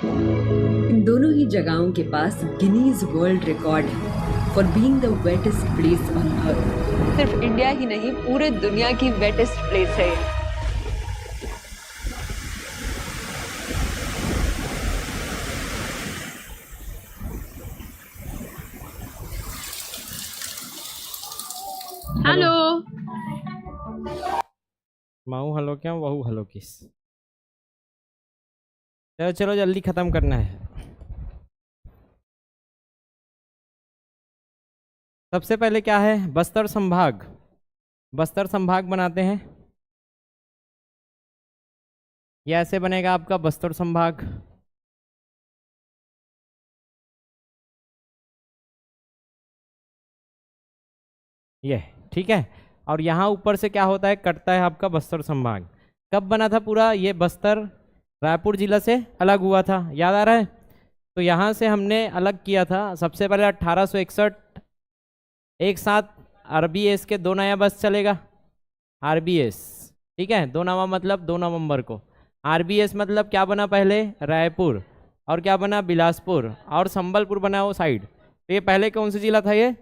इन दोनों ही जगहों के पास गिनीज वर्ल्ड रिकॉर्ड है for being the wettest place on earth. सिर्फ इंडिया ही नहीं, पूरे दुनिया की वेटेस्ट प्लेस है ये। हेलो। हेलो। माऊ हेलो क्या, वहू हेलो किस। चलो चलो जल्दी ख़त्म करना है। सबसे पहले क्या है, बस्तर संभाग। बस्तर संभाग बनाते हैं। ये ऐसे बनेगा आपका बस्तर संभाग। ये ठीक है। और यहाँ ऊपर से क्या होता है, कटता है आपका बस्तर संभाग। कब बना था पूरा ये बस्तर, रायपुर जिला से अलग हुआ था, याद आ रहा है। तो यहाँ से हमने अलग किया था सबसे पहले 1861। एक साथ आरबीएस के 2 नया बस चलेगा। आरबीएस ठीक है, 2 नवा मतलब 2 नवंबर को। आरबीएस मतलब क्या बना पहले, रायपुर, और क्या बना बिलासपुर, और संबलपुर बना वो साइड। तो ये पहले कौन सा जिला था, ये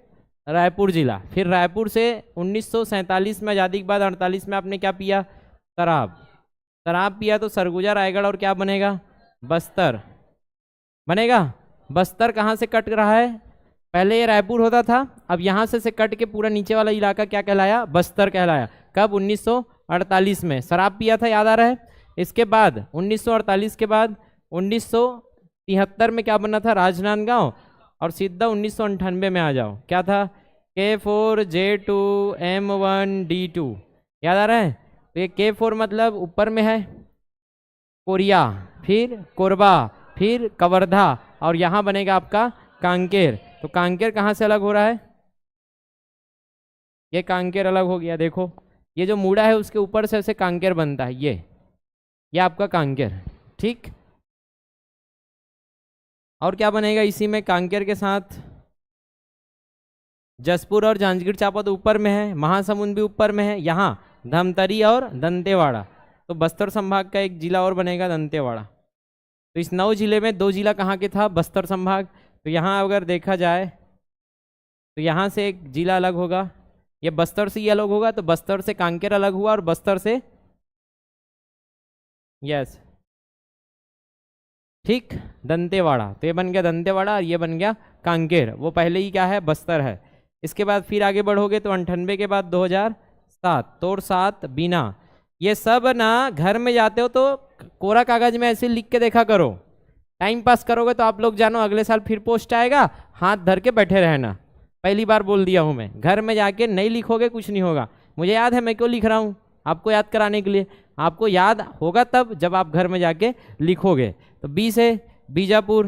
रायपुर जिला। फिर रायपुर से 1947 में आज़ादी के बाद 48 में आपने क्या पिया, शराब। शराब पिया तो सरगुजा रायगढ़ और क्या बनेगा, बस्तर बनेगा। बस्तर कहाँ से कट रहा है, पहले ये रायपुर होता था, अब यहाँ से कट के पूरा नीचे वाला इलाका क्या कहलाया, बस्तर कहलाया। कब, 1948 में। शराब पिया था, याद आ रहा है। इसके बाद 1948 के बाद 1973 में क्या बना था, राजनांदगांव। और सीधा 1998 में आ जाओ, क्या था, K4J2M1D2, याद आ रहा है। तो ये K4 मतलब ऊपर में है कोरिया, फिर कोरबा, फिर कवर्धा, और यहाँ बनेगा आपका कांकेर। तो कांकेर कहाँ से अलग हो रहा है, ये कांकेर अलग हो गया। देखो ये जो मूड़ा है उसके ऊपर से ऐसे कांकेर बनता है, ये आपका कांकेर। ठीक, और क्या बनेगा इसी में, कांकेर के साथ जसपुर और जांजगीर चांपा तो ऊपर में है, महासमुंद भी ऊपर में है, यहाँ धमतरी और दंतेवाड़ा। तो बस्तर संभाग का एक जिला और बनेगा दंतेवाड़ा। तो इस 9 जिले में 2 जिला कहाँ के था, बस्तर संभाग। तो यहाँ अगर देखा जाए तो यहाँ से एक जिला अलग होगा, ये बस्तर से ही अलग होगा। तो बस्तर से कांकेर अलग हुआ, और बस्तर से यस ठीक दंतेवाड़ा। तो ये बन गया दंतेवाड़ा, और ये बन गया कांकेर। वो पहले ही क्या है, बस्तर है। इसके बाद फिर आगे बढ़ोगे तो 98 के बाद 2007, तोड़ 7 बीना। ये सब ना घर में जाते हो तो कोरा कागज में ऐसे लिख के देखा करो। टाइम पास करोगे तो आप लोग जानो अगले साल फिर पोस्ट आएगा, हाथ धर के बैठे रहना। पहली बार बोल दिया हूँ मैं, घर में जाके नहीं लिखोगे कुछ नहीं होगा। मुझे याद है मैं क्यों लिख रहा हूँ, आपको याद कराने के लिए। आपको याद होगा तब जब आप घर में जाके लिखोगे। तो 20 है बीजापुर।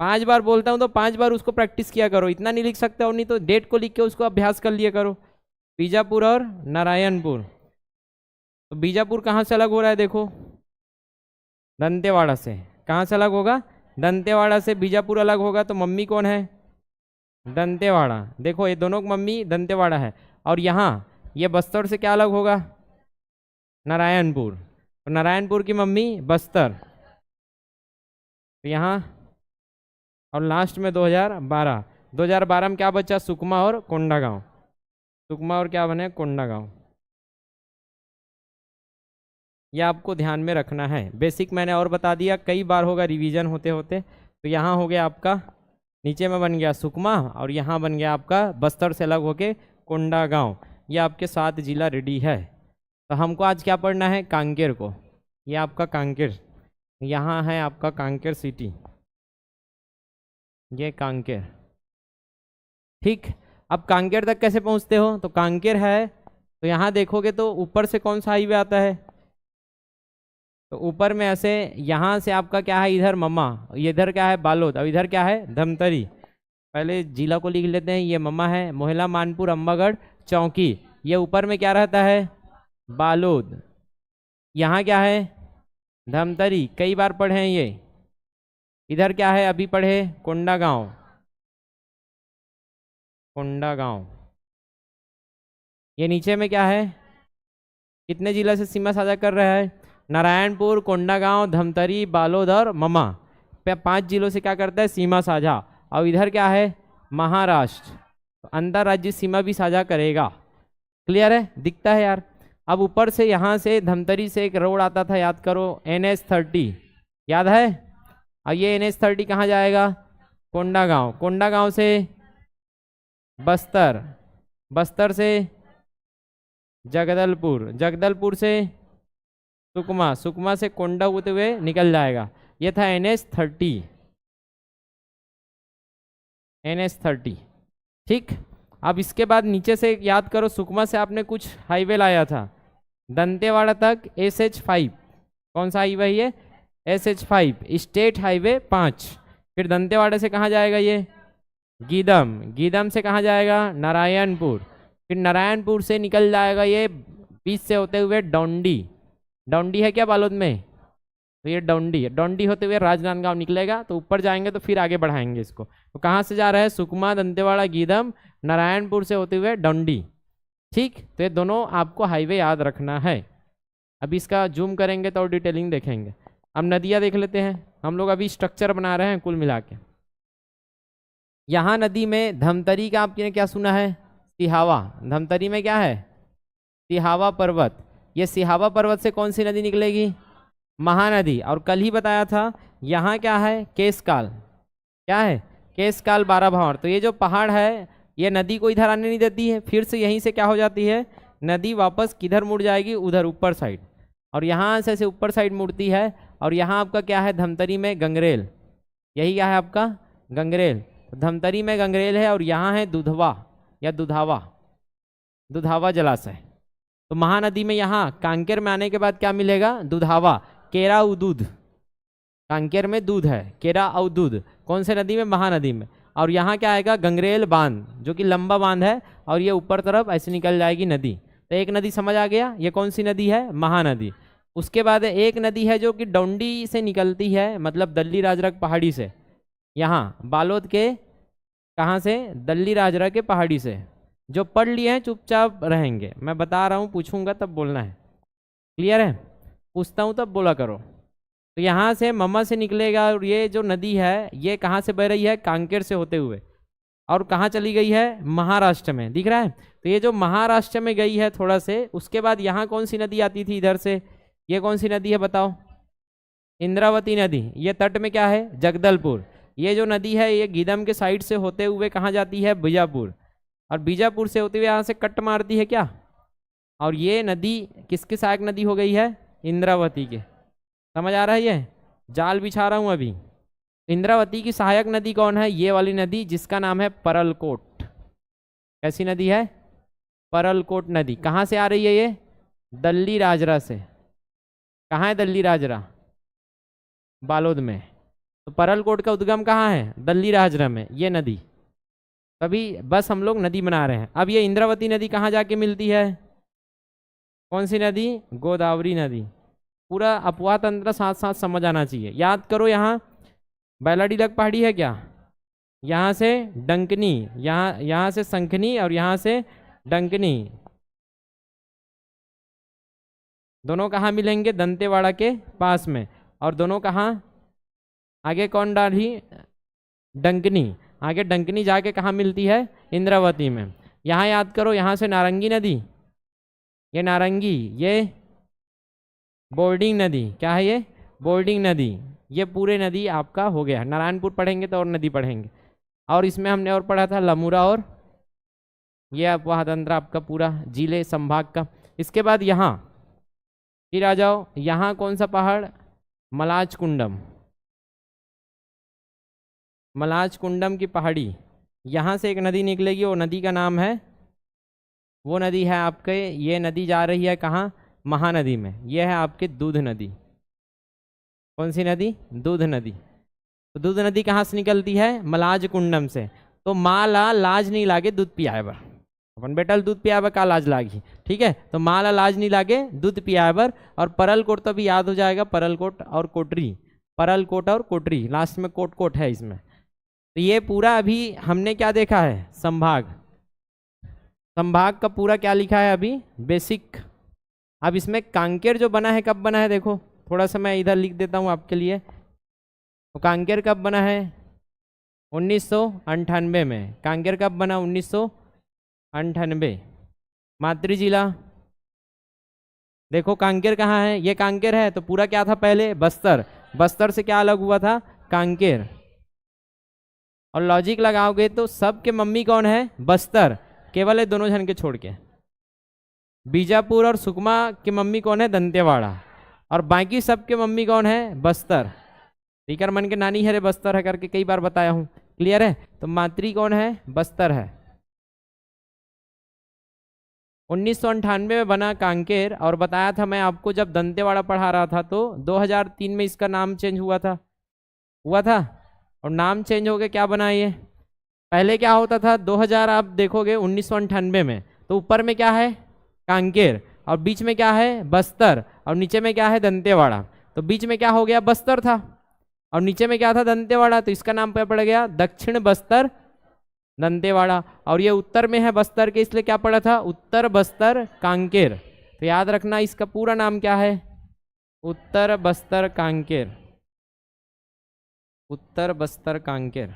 5 बार बोलता हूँ तो 5 बार उसको प्रैक्टिस किया करो, इतना नहीं लिख सकते हो, नहीं तो डेट को लिख के उसको अभ्यास कर लिया करो। बीजापुर और नारायणपुर। तो बीजापुर कहाँ से अलग हो रहा है, देखो दंतेवाड़ा से। कहाँ से अलग होगा, दंतेवाड़ा से बीजापुर अलग होगा। तो मम्मी कौन है, दंतेवाड़ा। देखो ये दोनों मम्मी दंतेवाड़ा है। और यहाँ ये बस्तर से क्या अलग होगा, नारायणपुर। तो नारायणपुर की मम्मी बस्तर। तो यहाँ और लास्ट में 2012 में क्या बचा, सुकमा और कोंडागांव। सुकमा और क्या बने, कोंडागांव। ये आपको ध्यान में रखना है। बेसिक मैंने और बता दिया, कई बार होगा रिवीजन होते होते। तो यहाँ हो गया आपका, नीचे में बन गया सुकमा, और यहाँ बन गया आपका बस्तर से अलग होके कोंडागांव। ये आपके 7 जिला रेडी है। तो हमको आज क्या पढ़ना है, कांकेर को। ये आपका कांकेर, यहाँ है आपका कांकेर सिटी, ये कांकेर। ठीक, अब कांकेर तक कैसे पहुँचते हो, तो कांकेर है तो यहाँ देखोगे तो ऊपर से कौन सा हाईवे आता है, तो ऊपर में ऐसे यहाँ से आपका क्या है, इधर मम्मा, इधर क्या है बालोद, और इधर क्या है धमतरी। पहले जिला को लिख लेते हैं, ये मम्मा है, मोहला मानपुर अम्बागढ़ चौकी। ये ऊपर में क्या रहता है, बालोद। यहाँ क्या है, धमतरी, कई बार पढ़े हैं ये। इधर क्या है, अभी पढ़े, कोंडागांव। कोंडागांव। ये नीचे में क्या है, कितने जिला से सीमा साझा कर रहा है, नारायणपुर, कोंडागांव, धमतरी, बालोद और ममा। 5 जिलों से क्या करता है, सीमा साझा। और इधर क्या है, महाराष्ट्र, तो अंतर राज्य सीमा भी साझा करेगा। क्लियर है, दिखता है यार। अब ऊपर से यहाँ से धमतरी से एक रोड आता था, याद करो, NH30, याद है। और ये NH30 कहाँ जाएगा, कोंडागांव, कोंडागांव से बस्तर, बस्तर से जगदलपुर, जगदलपुर से सुकमा, सुकमा से कोंडा होते हुए निकल जाएगा। ये था NH30, NH30, ठीक। अब इसके बाद नीचे से याद करो, सुकमा से आपने कुछ हाईवे लाया था दंतेवाड़ा तक, SH5, कौन सा हाईवे है, SH5, स्टेट हाईवे 5। फिर दंतेवाड़ा से कहाँ जाएगा ये, गीदम, गीदम से कहाँ जाएगा, नारायणपुर। फिर नारायणपुर से निकल जाएगा ये बीच से होते हुए डोंडी, डोंडी है क्या बालोद में, तो ये डोंडी, डोंडी होते हुए राजनांदगांव निकलेगा। तो ऊपर जाएंगे तो फिर आगे बढ़ाएंगे इसको। तो कहाँ से जा रहा है, सुकमा, दंतेवाड़ा, गीदम, नारायणपुर से होते हुए डोंडी, ठीक। तो ये दोनों आपको हाईवे याद रखना है। अभी इसका जूम करेंगे तो और डिटेलिंग देखेंगे। अब नदियाँ देख लेते हैं, हम लोग अभी स्ट्रक्चर बना रहे हैं कुल मिला के। यहाँ नदी में धमतरी का आपने क्या सुना है, सिहावा, धमतरी में क्या है, सिहावा पर्वत। ये सिहावा पर्वत से कौन सी नदी निकलेगी, महानदी। और कल ही बताया था यहाँ क्या है, केशकाल, क्या है, केशकाल, 12 भावर। तो ये जो पहाड़ है ये नदी को इधर आने नहीं देती है, फिर से यहीं से क्या हो जाती है, नदी वापस किधर मुड़ जाएगी, उधर ऊपर साइड। और यहाँ से ऊपर साइड मुड़ती है। और यहाँ आपका क्या है, धमतरी में गंगरेल, यही क्या है आपका, गंगरेल। तो धमतरी में गंगरेल है और यहाँ है दुधवा या दुधावा, दुधावा जलाशय। तो महानदी में यहाँ कांकेर में आने के बाद क्या मिलेगा, दुधावा, केरा उदूध, कांकेर में दूध है, केरा और दूध, कौन से नदी में, महानदी में। और यहाँ क्या आएगा, गंगरेल बांध, जो कि लंबा बांध है, और ये ऊपर तरफ ऐसे निकल जाएगी नदी। तो एक नदी समझ आ गया, ये कौन सी नदी है, महानदी। उसके बाद एक नदी है जो कि डोंडी से निकलती है, मतलब दल्ली राजरक पहाड़ी से, यहाँ बालोद के कहाँ से, दल्ली राजरक के पहाड़ी से। जो पढ़ लिए हैं चुपचाप रहेंगे, मैं बता रहा हूँ, पूछूंगा तब बोलना है। क्लियर है, पूछता हूँ तब बोला करो। तो यहाँ से मम्मा से निकलेगा और ये जो नदी है ये कहाँ से बह रही है, कांकेर से होते हुए, और कहाँ चली गई है, महाराष्ट्र में, दिख रहा है। तो ये जो महाराष्ट्र में गई है थोड़ा से, उसके बाद यहाँ कौन सी नदी आती थी इधर से, ये कौन सी नदी है बताओ, इंद्रावती नदी। ये तट में क्या है, जगदलपुर। ये जो नदी है ये गीदम के साइड से होते हुए कहाँ जाती है, बीजापुर, और बीजापुर से होते हुए यहाँ से कट मारती है क्या। और ये नदी किसकी सहायक नदी हो गई है, इंद्रावती के। समझ आ रहा है, ये जाल बिछा रहा हूँ अभी। इंद्रावती की सहायक नदी कौन है, ये वाली नदी जिसका नाम है परलकोट। कैसी नदी है, परलकोट नदी। कहाँ से आ रही है ये, दल्ली राजरा से। कहाँ है दल्ली राजरा, बालोद में। तो परलकोट का उद्गम कहाँ है, दल्ली राजरा में, ये नदी। तभी बस हम लोग नदी बना रहे हैं। अब ये इंद्रावती नदी कहाँ जाके मिलती है, कौन सी नदी, गोदावरी नदी। पूरा अपवाह तंत्र साथ साथ समझ आना चाहिए। याद करो, यहाँ बैलाडीलक पहाड़ी है क्या, यहाँ से डंकनी, यहाँ से संखनी, और यहाँ से डंकनी, दोनों कहाँ मिलेंगे, दंतेवाड़ा के पास में। और दोनों कहाँ, आगे कौन डाली, डंकनी, आगे डंकनी जाके कहाँ मिलती है, इंद्रावती में। यहाँ याद करो, यहाँ से नारंगी नदी, ये नारंगी, ये बोर्डिंग नदी, क्या है ये, बोर्डिंग नदी। ये पूरे नदी आपका हो गया। नारायणपुर पढ़ेंगे तो और नदी पढ़ेंगे। और इसमें हमने और पढ़ा था लमुरा, और ये अपवाह तंत्र आपका पूरा जिले संभाग का। इसके बाद यहाँ फिर आ जाओ, यहाँ कौन सा पहाड़, मलाज कुंडम, मलाज कुंडम की पहाड़ी। यहाँ से एक नदी निकलेगी, वो नदी का नाम है, वो नदी है आपके, ये नदी जा रही है कहाँ, महानदी में। ये है आपकी दूध नदी। कौन सी नदी, दूध नदी। तो दूध नदी कहाँ से निकलती है, मलाज कुंडम से। तो माला लाज नहीं लागे दूध पियाए बर, अपन बेटल दूध पियाए बर का लाज लागी, ठीक है। तो माला लाज नहीं लागे दूध पियाए बर। और परलकोट तो भी याद हो जाएगा, परलकोट और कोटरी, परलकोट और कोटरी, लास्ट में कोट कोट है इसमें। तो ये पूरा अभी हमने क्या देखा है, संभाग, संभाग का पूरा क्या लिखा है अभी, बेसिक अब इसमें कांकेर जो बना है कब बना है, देखो थोड़ा सा मैं इधर लिख देता हूँ आपके लिए। तो कांकेर कब बना है, 1998 में। कांकेर कब बना, 1998। मातृ जिला, देखो कांकेर कहाँ है, ये कांकेर है, तो पूरा क्या था पहले, बस्तर। बस्तर से क्या अलग हुआ था, कांकेर। और लॉजिक लगाओगे तो सबके मम्मी कौन है, बस्तर, केवल ये दोनों जन के छोड़ के। बीजापुर और सुकमा की मम्मी कौन है, दंतेवाड़ा, और बाकी सबके मम्मी कौन है, बस्तर। टीकर मन के नानी है रे बस्तर है करके कई बार बताया हूँ, क्लियर है। तो मातृ कौन है, बस्तर है। 1998 में बना कांकेर, और बताया था मैं आपको जब दंतेवाड़ा पढ़ा रहा था तो 2003 में इसका नाम चेंज हुआ था, और नाम चेंज हो गया क्या बना ये, पहले क्या होता था 2000 आप देखोगे 1998 में, तो ऊपर में क्या है, कांकेर, और बीच में क्या है, बस्तर, और नीचे में क्या है, दंतेवाड़ा। तो बीच में क्या हो गया, बस्तर था, और नीचे में क्या था, दंतेवाड़ा, तो इसका नाम क्या पड़ गया, दक्षिण बस्तर दंतेवाड़ा। और ये उत्तर में है बस्तर के, इसलिए क्या पड़ा था, उत्तर बस्तर कांकेर। तो याद रखना इसका पूरा नाम क्या है, उत्तर बस्तर कांकेर, उत्तर बस्तर कांकेर।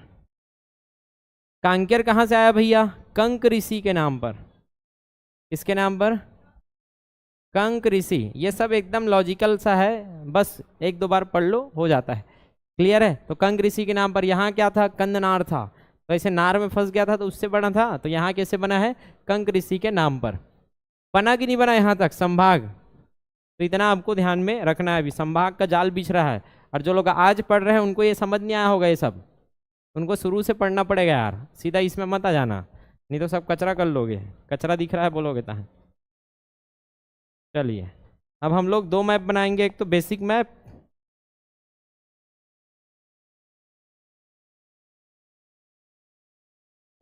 कांकेर कहाँ से आया भैया, कंक ऋषि के नाम पर। किसके नाम पर, कंक ऋषि। ये सब एकदम लॉजिकल सा है, बस एक दो बार पढ़ लो हो जाता है, क्लियर है। तो कंक ऋषि के नाम पर। यहाँ क्या था, कंदनार था, तो ऐसे नार में फंस गया था तो उससे बना था, तो यहाँ कैसे बना है, कंक ऋषि के नाम पर। बना कि नहीं बना यहाँ तक, संभाग। तो इतना आपको ध्यान में रखना है, अभी संभाग का जाल बिछ रहा है, और जो लोग आज पढ़ रहे हैं उनको ये समझ नहीं आया होगा ये सब, उनको शुरू से पढ़ना पड़ेगा यार, सीधा इसमें मत आ जाना, नहीं तो सब कचरा कर लोगे। कचरा दिख रहा है बोलोगे तो। चलिए अब हम लोग दो मैप बनाएंगे, एक तो बेसिक मैप,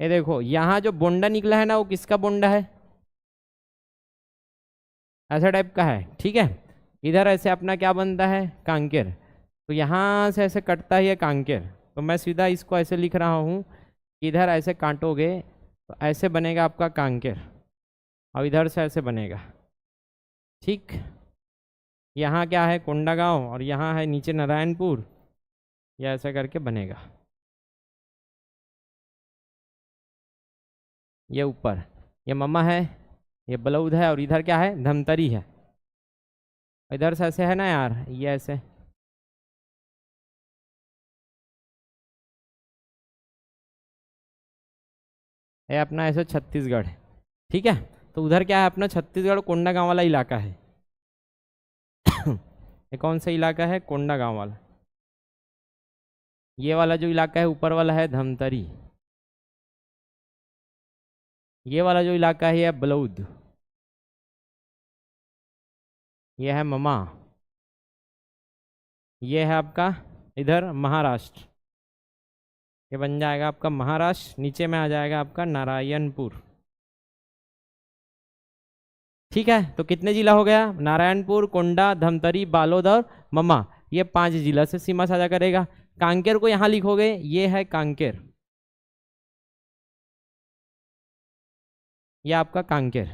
ये देखो यहाँ जो बोंडा निकला है ना वो किसका बोंडा है, ऐसा टाइप का है, ठीक है। इधर ऐसे अपना क्या बनता है, कांकेर, तो यहाँ से ऐसे कटता ही है कांकेर, तो मैं सीधा इसको ऐसे लिख रहा हूँ, इधर ऐसे काटोगे तो ऐसे बनेगा आपका कांकेर, और इधर से ऐसे बनेगा, ठीक। यहाँ क्या है, कोंडागांव, और यहाँ है नीचे नारायणपुर, या ऐसा करके बनेगा। ये ऊपर ये मम्मा है, ये बलौद है, और इधर क्या है, धमतरी है। इधर से ऐसे है ना यार, ये ऐसे, ये अपना ऐसे छत्तीसगढ़, ठीक है। तो उधर क्या है, अपना छत्तीसगढ़ कोंडागांव वाला इलाका है। ये कौन सा इलाका है, कोंडागांव वाला। ये वाला जो इलाका है ऊपर वाला है धमतरी, ये वाला जो इलाका है ये बलौद, ये है ममा, ये है आपका इधर महाराष्ट्र, ये बन जाएगा आपका महाराष्ट्र, नीचे में आ जाएगा आपका नारायणपुर, ठीक है। तो कितने जिला हो गया, नारायणपुर, कोंडा, धमतरी, बालोद और ममा, ये 5 जिला से सीमा साझा करेगा। कांकेर को यहाँ लिखोगे, ये है कांकेर, ये आपका कांकेर।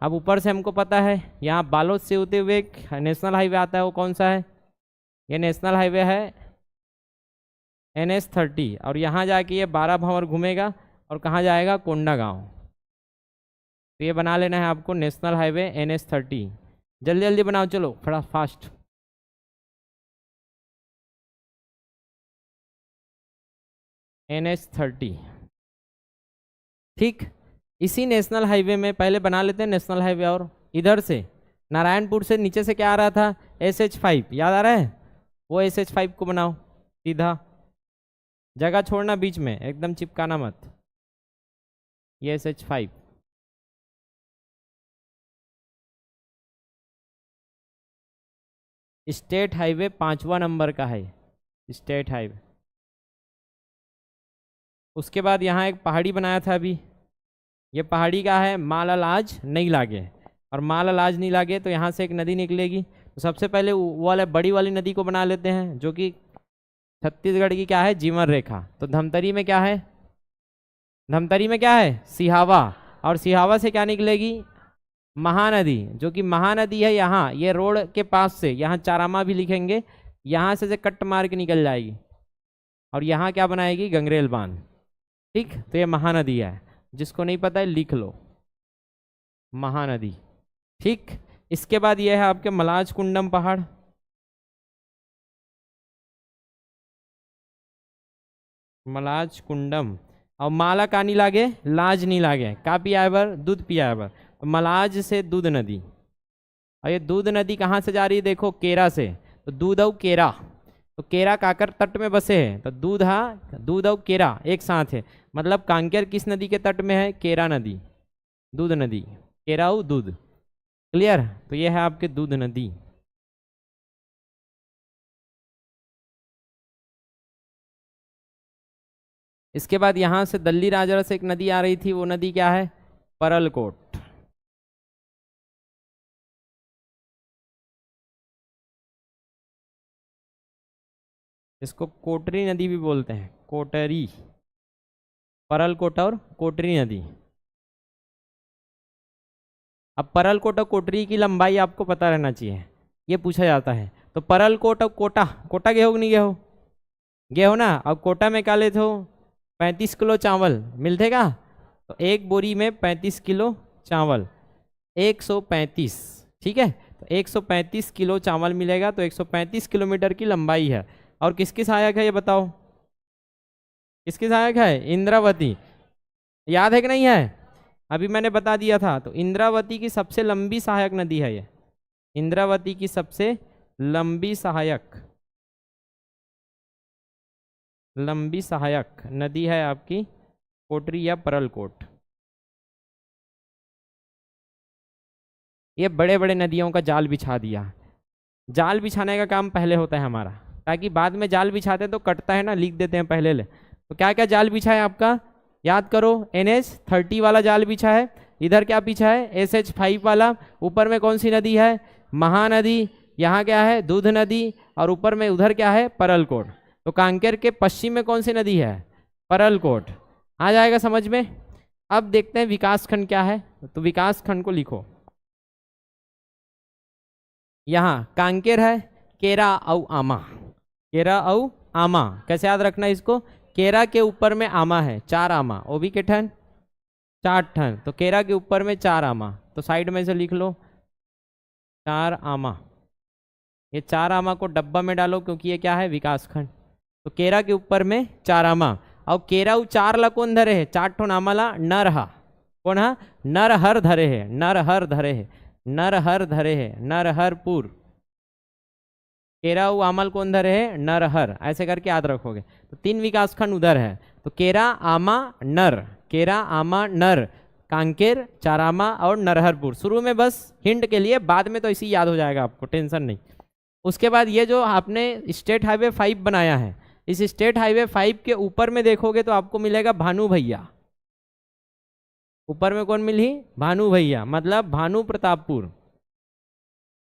अब ऊपर से हमको पता है यहाँ बालोद से होते हुए एक नेशनल हाईवे आता है, वो कौन सा है, ये नेशनल हाईवे है NH30, और यहाँ जाके ये 12 भंवर घूमेगा और कहाँ जाएगा, कोंडागांव। तो ये बना लेना है आपको, नेशनल हाईवे NH30। जल्दी जल्दी बनाओ, चलो थोड़ा फास्ट। NH30, ठीक। इसी नेशनल हाईवे में पहले बना लेते हैं नेशनल हाईवे, और इधर से नारायणपुर से नीचे से क्या आ रहा था, SH5, याद आ रहा है, वो SH5 को बनाओ सीधा, जगह छोड़ना बीच में, एकदम चिपकाना मत, ये SH5। स्टेट हाईवे 5वां नंबर का है, स्टेट हाईवे। उसके बाद यहाँ एक पहाड़ी बनाया था अभी, ये पहाड़ी का है मालालाज नहीं लागे, और मालालाज नहीं लागे तो यहाँ से एक नदी निकलेगी। तो सबसे पहले वो वाला बड़ी वाली नदी को बना लेते हैं, जो कि छत्तीसगढ़ की क्या है, जीवन रेखा। तो धमतरी में क्या है, धमतरी में क्या है, सिहावा, और सिहावा से क्या निकलेगी, महानदी, जो कि महानदी है यहाँ, ये रोड के पास से, यहाँ चारामा भी लिखेंगे, यहाँ से कट मार के निकल जाएगी और यहाँ क्या बनाएगी, गंगरेल बांध। ठीक, तो ये महानदी है, जिसको नहीं पता है लिख लो, महानदी। ठीक, इसके बाद ये है आपके मलाज कुंडम पहाड़। मलाज कुंडम, और माला कानी लागे, लाज नहीं लागे, का पिया है बर, दूध पिया है बर। तो मलाज से दूध नदी, और ये दूध नदी कहाँ से जा रही है, देखो केरा से। तो दूध और केरा, तो केरा काकर तट में बसे है, तो दूध और केरा एक साथ है, मतलब कांकेर किस नदी के तट में है, केरा नदी, दूध नदी, केरा और दूध। क्लियर, तो ये है आपके दूध नदी। इसके बाद यहाँ से दल्ली राजरा से एक नदी आ रही थी, वो नदी क्या है, परलकोट। इसको कोटरी नदी भी बोलते हैं, कोटरी, परलकोट और कोटरी नदी। अब परलकोट और कोटरी की लंबाई आपको पता रहना चाहिए, ये पूछा जाता है। तो परलकोट और कोटा, कोटा गए हो कि नहीं गए हो, गए हो ना। अब कोटा में क्या लेते हो, 35 किलो चावल मिलते का, तो एक बोरी में 35 किलो चावल, 135। ठीक है, तो 135 किलो चावल मिलेगा, तो 135 किलोमीटर की लंबाई है। और किसकी सहायक है ये बताओ, किसकी सहायक है, इंद्रावती। याद है कि नहीं है, अभी मैंने बता दिया था। तो इंद्रावती की सबसे लंबी सहायक नदी है ये, इंद्रावती की सबसे लंबी सहायक नदी है आपकी कोटरी या परलकोट। ये बड़े बड़े नदियों का जाल बिछा दिया। जाल बिछाने का काम पहले होता है हमारा, ताकि बाद में जाल बिछाते तो कटता है ना, लिख देते हैं पहले ले। तो क्या क्या जाल बिछा है आपका, याद करो। NH30 वाला जाल बिछा है, इधर क्या बिछा है, SH5 वाला। ऊपर में कौन सी नदी है, महानदी, यहाँ क्या है, दूध नदी, और ऊपर में उधर क्या है, परलकोट। तो कांकेर के पश्चिम में कौन सी नदी है, परलकोट। आ जाएगा समझ में। अब देखते हैं विकास खंड क्या है, तो विकास खंड को लिखो। यहाँ कांकेर है, केरा और आमा, केरा और आमा। कैसे याद रखना इसको, केरा के ऊपर में आमा है, 4 आमा, वो भी के ठन, 4 ठन। तो केरा के ऊपर में 4 आमा, तो साइड में से लिख लो 4 आमा। ये 4 आमा को डब्बा में डालो, क्योंकि ये क्या है, विकास खंड। तो केरा के ऊपर में 4 आमा, और केरा 4 ला कौन धरे है, 4 ठो नामा ला नरहा, कौन हा, नरहर धरे है, नरहर धरे है, नरहर धरे है, नरहरपुर। केरा आमल कौन धरे है, नरहर, ऐसे करके याद रखोगे। तो 3 विकास खंड उधर है, तो केरा आमा नर, केरा आमा नर, कांकेर, चारामा और नरहरपुर। शुरू में बस हिंट के लिए, बाद में तो इसी याद हो जाएगा आपको, टेंशन नहीं। उसके बाद ये जो आपने स्टेट हाईवे 5 बनाया है, इस स्टेट हाईवे 5 के ऊपर में देखोगे तो आपको मिलेगा भानु भैया। ऊपर में कौन मिली, भानु भैया, मतलब भानु प्रतापपुर।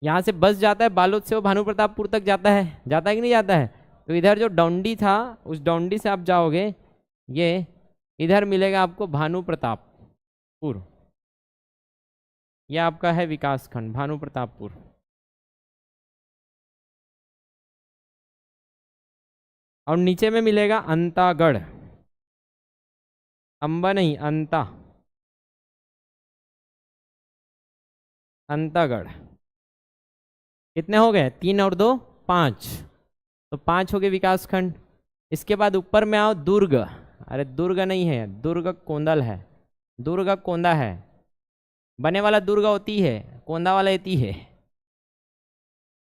यहाँ से बस जाता है बालोद से, वो भानु प्रतापपुर तक जाता है कि नहीं जाता है। तो इधर जो डौंडी था, उस डौंडी से आप जाओगे, ये इधर मिलेगा आपको भानु प्रतापपुर। यह आपका है विकास खंड भानु प्रतापपुर। और नीचे में मिलेगा अंतागढ़, अंबा नहीं, अंतागढ़। कितने हो गए, 3 और 2 5, तो 5 हो गए विकास खंड। इसके बाद ऊपर में आओ दुर्ग, अरे दुर्ग नहीं है, दुर्ग कोंदल है, दुर्ग कोंदा है। बने वाला दुर्ग होती है, कोंदा वाला एती है,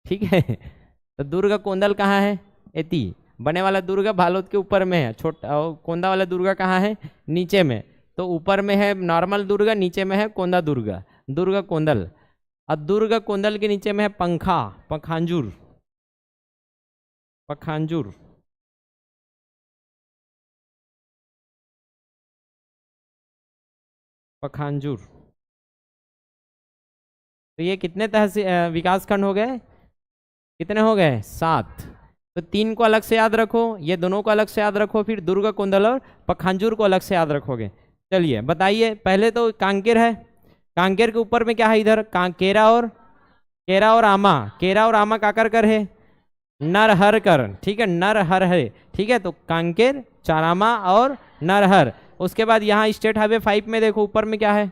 ठीक है। तो दुर्ग कोंदल कहाँ है, एती। बने वाला दुर्ग बालोद के ऊपर में है, छोटा, कोंदा वाला दुर्ग कहाँ है, नीचे में। तो ऊपर में है नॉर्मल दुर्ग, नीचे में है कोंदा दुर्ग, दुर्ग कोंदल। अब दुर्ग कोंदल के नीचे में है पखांजूर, पखांजूर। पखांजूर। तो ये कितने तहसील विकास खंड हो गए, कितने हो गए, 7। तो 3 को अलग से याद रखो, ये दोनों को अलग से याद रखो, फिर दुर्ग कोंदल और पखांजूर को अलग से याद रखोगे। चलिए बताइए, पहले तो कांकेर है, कांकेर के ऊपर में क्या है इधर? केरा और आमा। केरा और आमा काकर कर है? नरहर कर। ठीक है, नरहर है। ठीक है, तो कांकेर, चारामा और नरहर। उसके बाद यहाँ स्टेट हाईवे 5 में देखो ऊपर में क्या है?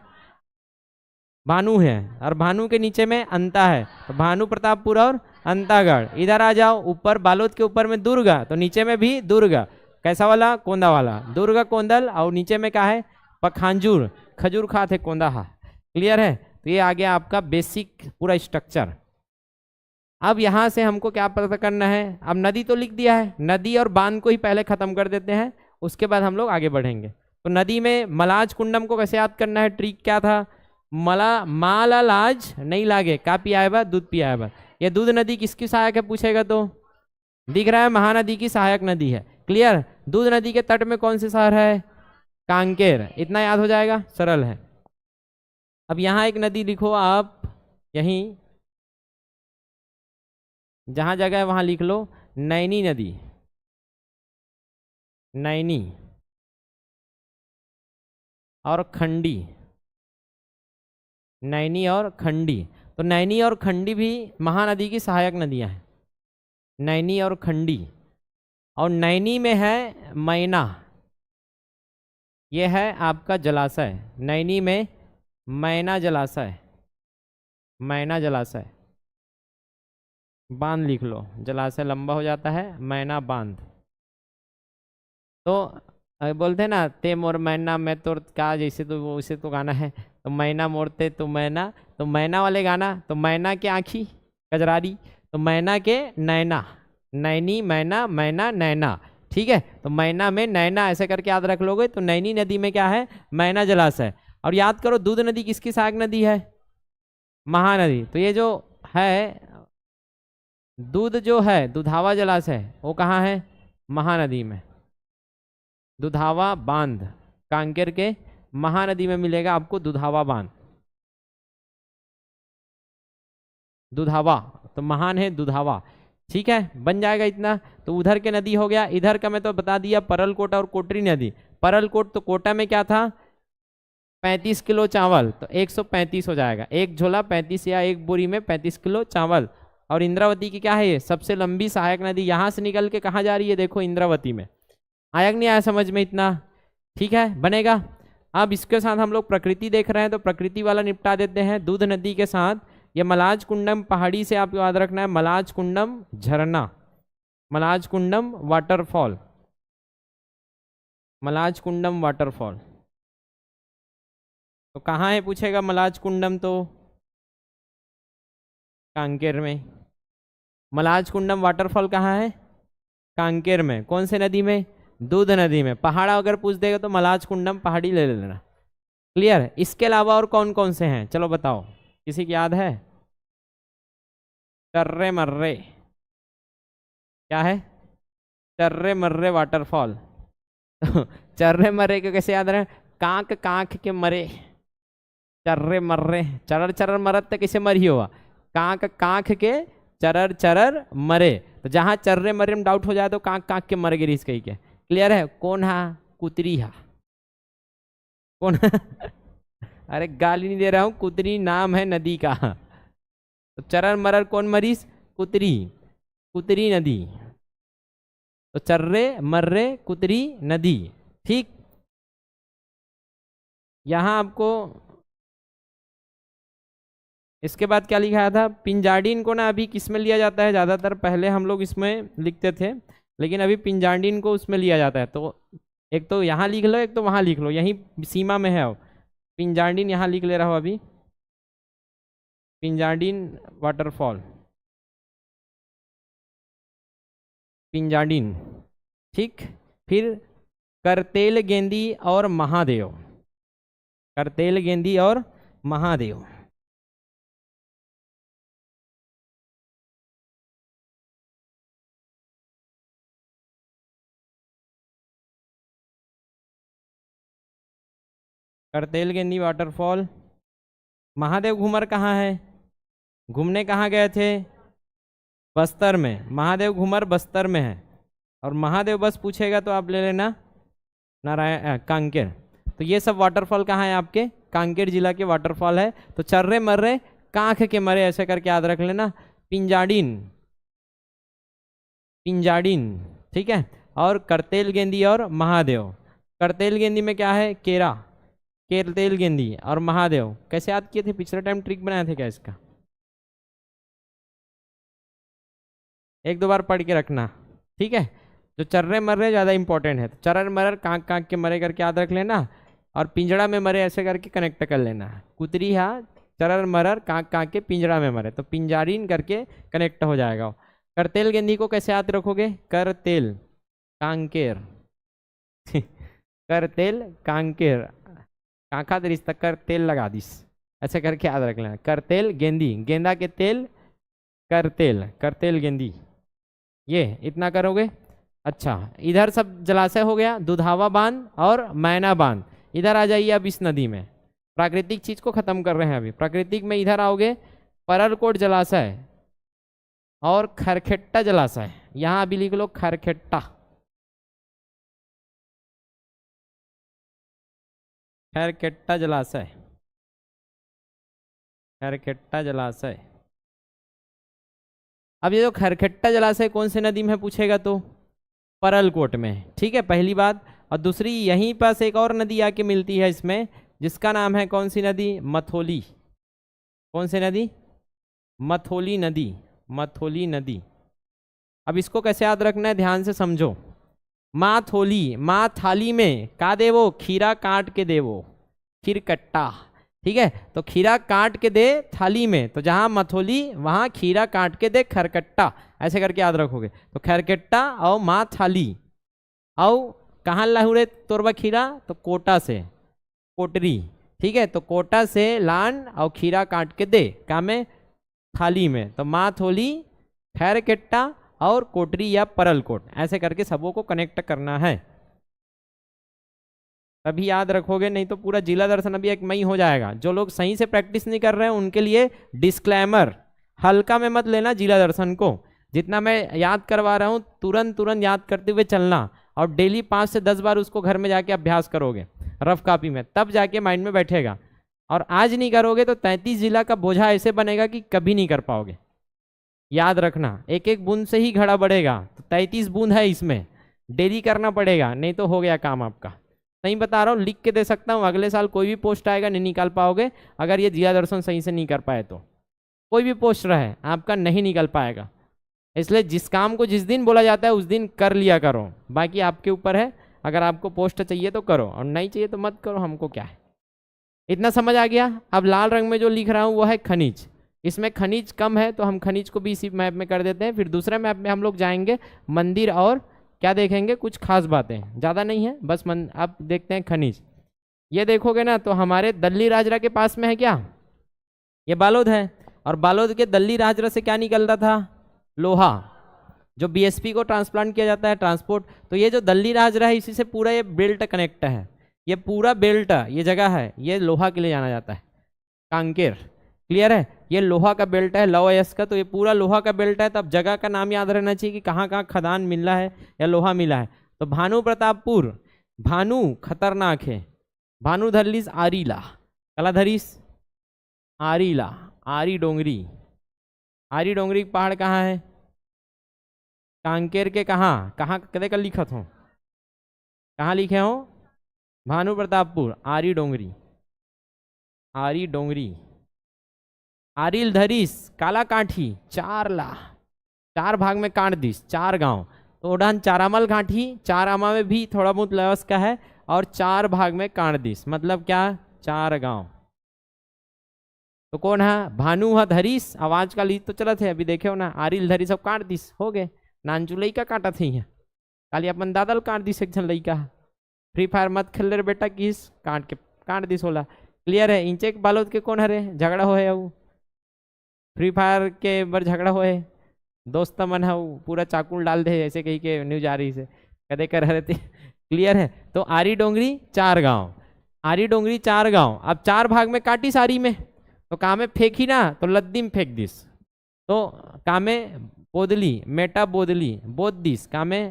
भानु है, और भानु के नीचे में अंता है, तो भानु प्रतापपुर और अंतागढ़। इधर आ जाओ, ऊपर बालोद के ऊपर में दुर्गा, तो नीचे में भी दुर्गा। कैसा वाला? कोंदा वाला। दुर्गा कोंदल, और नीचे में क्या है? पखांजूर, खजूर खात है कोंदा। क्लियर है? तो ये आ गया आपका बेसिक पूरा स्ट्रक्चर। अब यहाँ से हमको क्या पता करना है? अब नदी तो लिख दिया है, नदी और बांध को ही पहले खत्म कर देते हैं, उसके बाद हम लोग आगे बढ़ेंगे। तो नदी में मलाज कुंडम को कैसे याद करना है? ट्रिक क्या था? माला लाज नहीं लागे, का पियाए बा? दूध पियाए बा। ये दूध नदी किसकी सहायक है पूछेगा तो दिख रहा है, महानदी की सहायक नदी है। क्लियर? दूध नदी के तट में कौन से शहर है? कांकेर। इतना याद हो जाएगा, सरल है। अब यहाँ एक नदी लिखो आप, यहीं जहां जगह है वहां लिख लो, नैनी नदी। नैनी और खंडी। नैनी और खंडी। तो नैनी और खंडी भी महानदी की सहायक नदियां हैं, नैनी और खंडी। और नैनी में है मैना, यह है आपका जलाशय। नैनी में मैना जलाशय, मैना जलाशय। बांध लिख लो, जलाशय लंबा हो जाता है, मैना बांध। तो बोलते हैं ना, ते मोर मैना मैं तोर का, जैसे तो वो उसे तो गाना है, तो मैना मोरते तो मैना, तो मैना वाले गाना, तो मैना के आँखी कजरारी, तो मैना के नैना, नैनी मैना, मैना नैना। ठीक है, तो मैना में नैना ऐसे करके याद रख लोगे। तो नैनी नदी में क्या है? मैना जलाशय। और याद करो, दूध नदी किसकी सहायक नदी है? महानदी। तो ये जो है दूध, जो है दुधावा जलाशय, वो कहाँ है? महानदी में। दुधावा बांध कांकेर के महानदी में मिलेगा आपको, दुधावा बांध। दुधावा तो महान है, दुधावा। ठीक है, बन जाएगा इतना। तो उधर के नदी हो गया। इधर का मैं तो बता दिया, परलकोट और कोटरी नदी। परलकोट तो कोटा में क्या था? 35 किलो चावल, तो 135 हो जाएगा। एक झोला 35, या एक बोरी में 35 किलो चावल। और इंद्रावती की क्या है? ये सबसे लंबी सहायक नदी। यहाँ से निकल के कहाँ जा रही है? देखो, इंद्रावती में। आया कि नहीं आया समझ में इतना? ठीक है, बनेगा। अब इसके साथ हम लोग प्रकृति देख रहे हैं, तो प्रकृति वाला निपटा देते हैं दूध नदी के साथ। ये मलाज कुंडम पहाड़ी से आपको याद रखना है, मलाज कुंडम झरना, मलाज कुंडम वाटरफॉल, मलाज कुंडम वाटरफॉल। तो कहाँ है पूछेगा मलाज कुंडम? तो कांकेर में। मलाज कुंडम वाटरफॉल कहाँ है? कांकेर में। कौन से नदी में? दूध नदी में। पहाड़ा अगर पूछ देगा तो मलाज कुंडम पहाड़ी ले लेना। क्लियर? इसके अलावा और कौन कौन से हैं? चलो बताओ, किसी की याद है? चर्रे मर्रे, क्या है? चर्रे मर्रे वाटरफॉल। चर्रे मर्रे को कैसे याद रहे? कांक कांक के मरे, चर्रे मर्रे। चरर चरर मरत तो कैसे मरी हुआ? कांक कांक के चरर चरर मरे। तो जहां चर्रे मरे में डाउट हो जाए तो कांक कांक के मर गिरी कही के। क्लियर है? कौन हा? कुतरी हा। कौन? अरे गाली नहीं दे रहा हूं, कुतरी नाम है नदी का। तो चरर मरर कौन मरीस? कुतरी, कुतरी नदी। तो चर्रे मर्रे कुतरी नदी। ठीक, यहां आपको इसके बाद क्या लिखा था? पिंजाडिन को ना अभी किस में लिया जाता है ज़्यादातर? पहले हम लोग इसमें लिखते थे, लेकिन अभी पिंजाडिन को उसमें लिया जाता है। तो एक तो यहाँ लिख लो, एक तो वहाँ लिख लो, यही सीमा में है। पिंजाडिन यहाँ लिख ले रहा हो अभी, पिंजाडिन वाटरफॉल, पिंजाडिन। ठीक, फिर करतेल गेंदी और महादेव, करतेल गेंदी और महादेव। करतेल गेंदी वाटरफॉल। महादेव घूमर कहाँ है? घूमने कहाँ गए थे? बस्तर में। महादेव घूमर बस्तर में है। और महादेव बस पूछेगा तो आप ले लेना नारायण कांकेर। तो ये सब वाटरफॉल कहाँ है आपके? कांकेर जिला के वाटरफॉल है। तो चर्रे मर्रे कांख के मरे ऐसे करके याद रख लेना, पिंजाडिन, पिंजाडिन, ठीक है। और करतेल गेंदी और महादेव, करतेल गेंदी में क्या है, केरा, केरतेल गेंदी और महादेव। कैसे याद किए थे, पिछले टाइम ट्रिक बनाए थे क्या इसका, एक दो बार पढ़ के रखना, ठीक है। जो चर्रे मर्रे ज़्यादा इंपॉर्टेंट है, तो चर्र मर्र कांक कांक के मरे करके याद रख लेना, और पिंजड़ा में मरे ऐसे करके कनेक्ट कर लेना। कुतरी हा चरर मरर कांक कांक के पिंजड़ा में मरे, तो पिंजारीन करके कनेक्ट हो जाएगा। करतेल गेंदी को कैसे याद रखोगे, करतेल कांकेर करतेल कांकेर, कांखा दरिस तक कर तेल लगा दिस, ऐसे करके याद रख लेना। करतेल गेंदी, गेंदा के तेल, करतेल, करतेल गेंदी, ये इतना करोगे। अच्छा, इधर सब जलाशय हो गया, दुधावा बांध और मैना बांध। इधर आ जाइए अब इस नदी में, प्राकृतिक चीज को खत्म कर रहे हैं अभी। प्राकृतिक में इधर आओगे, परलकोट जलाशय और खरखेट्टा जलाशय, यहाँ अभी लिख लो खरखेट्टा, खरखेट्टा जलाशय, खरखेट्टा जलाशय। अब ये जो खरखेट्टा जलाशय कौन से नदी में पूछेगा तो परलकोट में, ठीक है, पहली बात। और दूसरी, यहीं पास एक और नदी आके मिलती है इसमें, जिसका नाम है कौन सी नदी, मथोली। कौन सी नदी, मथोली नदी, मथोली नदी। अब इसको कैसे याद रखना है, ध्यान से समझो। माँ थोली, माँ थाली में का देवो, खीरा काट के देवो, खीर कट्टा, ठीक है। तो खीरा काट के दे थाली में, तो जहां मथोली वहां खीरा काट के दे खरकट्टा, ऐसे करके याद रखोगे। तो खरकट्टा और माँ थाली, और कहाँ लाहुरे तोरबा खीरा, तो कोटा से, कोटरी, ठीक है। तो कोटा से लान और खीरा काट के दे का में थाली में, तो माँ थोली, खैरकेट्टा और कोटरी या परलकोट, ऐसे करके सबों को कनेक्ट करना है, तभी याद रखोगे। नहीं तो पूरा जिला दर्शन अभी एक मई हो जाएगा। जो लोग सही से प्रैक्टिस नहीं कर रहे हैं उनके लिए डिस्क्लेमर, हल्का में मत लेना जिला दर्शन को। जितना मैं याद करवा रहा हूँ तुरंत तुरंत याद करते हुए चलना, और डेली 5 से 10 बार उसको घर में जाके अभ्यास करोगे रफ कॉपी में, तब जाके माइंड में बैठेगा। और आज नहीं करोगे तो 33 जिला का बोझा ऐसे बनेगा कि कभी नहीं कर पाओगे। याद रखना, एक एक बूंद से ही घड़ा बढ़ेगा, तो 33 बूंद है इसमें, डेली करना पड़ेगा, नहीं तो हो गया काम आपका। सही बता रहा हूँ, लिख के दे सकता हूँ, अगले साल कोई भी पोस्ट आएगा नहीं निकाल पाओगे अगर ये जिला दर्शन सही से नहीं कर पाए तो। कोई भी पोस्ट रहे आपका नहीं निकल पाएगा। इसलिए जिस काम को जिस दिन बोला जाता है उस दिन कर लिया करो, बाकी आपके ऊपर है। अगर आपको पोस्ट चाहिए तो करो, और नहीं चाहिए तो मत करो, हमको क्या है। इतना समझ आ गया। अब लाल रंग में जो लिख रहा हूँ वो है खनिज। इसमें खनिज कम है तो हम खनिज को भी इसी मैप में कर देते हैं। फिर दूसरे मैप में हम लोग जाएंगे मंदिर और क्या देखेंगे, कुछ खास बातें, ज़्यादा नहीं है, बस अब देखते हैं खनिज। ये देखोगे ना तो हमारे दल्ली राजरा के पास में है क्या, ये बालोद है, और बालोद के दल्ली राजरा से क्या निकल रहा था, लोहा, जो बीएसपी को ट्रांसप्लांट किया जाता है, ट्रांसपोर्ट। तो ये जो दल्ली राजरा है इसी से पूरा ये बेल्ट कनेक्ट है, ये पूरा बेल्ट ये जगह है, ये लोहा के लिए जाना जाता है, कांकेर, क्लियर है। ये लोहा का बेल्ट है, लौ एस का, तो ये पूरा लोहा का बेल्ट है। तब जगह का नाम याद रहना चाहिए कि कहाँ कहाँ खदान मिला है या लोहा मिला है। तो भानु प्रतापपुर, भानु खतरनाक है, भानु धरलीस आरीला, कला धरीस आरीला, आरी डोंगरी, आरी डोंगरी पहाड़ कहाँ है, कांकेर के कहाँ कहाँ कदे कल लिखत हो, कहाँ लिखे हो, भानु प्रतापपुर, आरी डोंगरी, आरी डोंगरी, आरिल धरीस, काला काठी, 4 ला, 4 भाग में काट दिस, 4 गांव। तो ओढ़ान चारामल घाटी, 4 आमा में भी थोड़ा बहुत लवस का है, और 4 भाग में काट दिस, मतलब क्या, 4 गांव। तो कौन है, भानु है धरीस, आवाज का लीज तो चला थे अभी देखे हो ना, आरिल धरीस सब काट दिस, हो गए। नानचू लइका काटा थी है, खाली अपन दादल काट दिस, एक जन लइका। फ्री फायर मत खेल रे बेटा, किस काट के काट दिस होला, क्लियर है। इंचे के बालोद के कौन हरे झगड़ा हो है, वो फ्री फायर के बर झगड़ा होए, दोस्त मन है पूरा चाकुल डाल दे, ऐसे कही के न्यूज आ रही से कदे कर रहे थे, क्लियर है। तो आरी डोंगरी 4 गांव, आरी डोंगरी 4 गांव। अब 4 भाग में काटी सारी में, तो कामे फेंकी ना तो लद्दी में फेंक दिस, तो कामे बोदली, मेटा बोदली, बोद दिस, कामे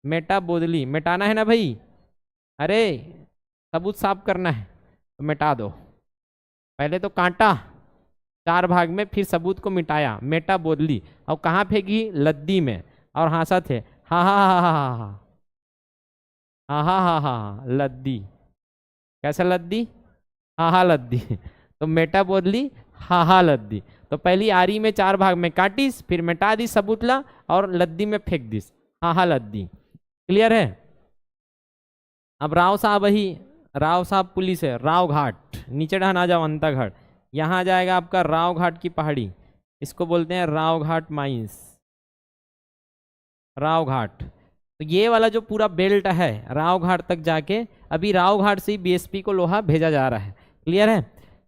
मेटा बोदली, मेटाना है ना भाई, अरे सबूत साफ करना है। तो मिटा दो। पहले तो कांटा 4 भाग में, फिर सबूत को मिटाया, मेटा बोदली, और कहाँ फेंकी? लद्दी में, और हंसा थे, हा हा हा हा हा हा हा हा हा, लद्दी। कैसा लद्दी? हा हा लद्दी। तो मेटा बोदली, हा हा लद्दी। तो पहली आरी में 4 भाग में काटिस, फिर मिटा दी सबूतला, और लद्दी में फेंक दिस, हा हा लद्दी। क्लियर है? अब राव साहब ही, राव साहब पुलिस है, राव घाट, नीचे ढहना जाओ अंता घाट, यहाँ आ जाएगा आपका राव घाट की पहाड़ी, इसको बोलते हैं राव घाट माइंस, राव घाट। तो ये वाला जो पूरा बेल्ट है राव घाट तक जाके, अभी राव घाट से ही बीएसपी को लोहा भेजा जा रहा है। क्लियर है?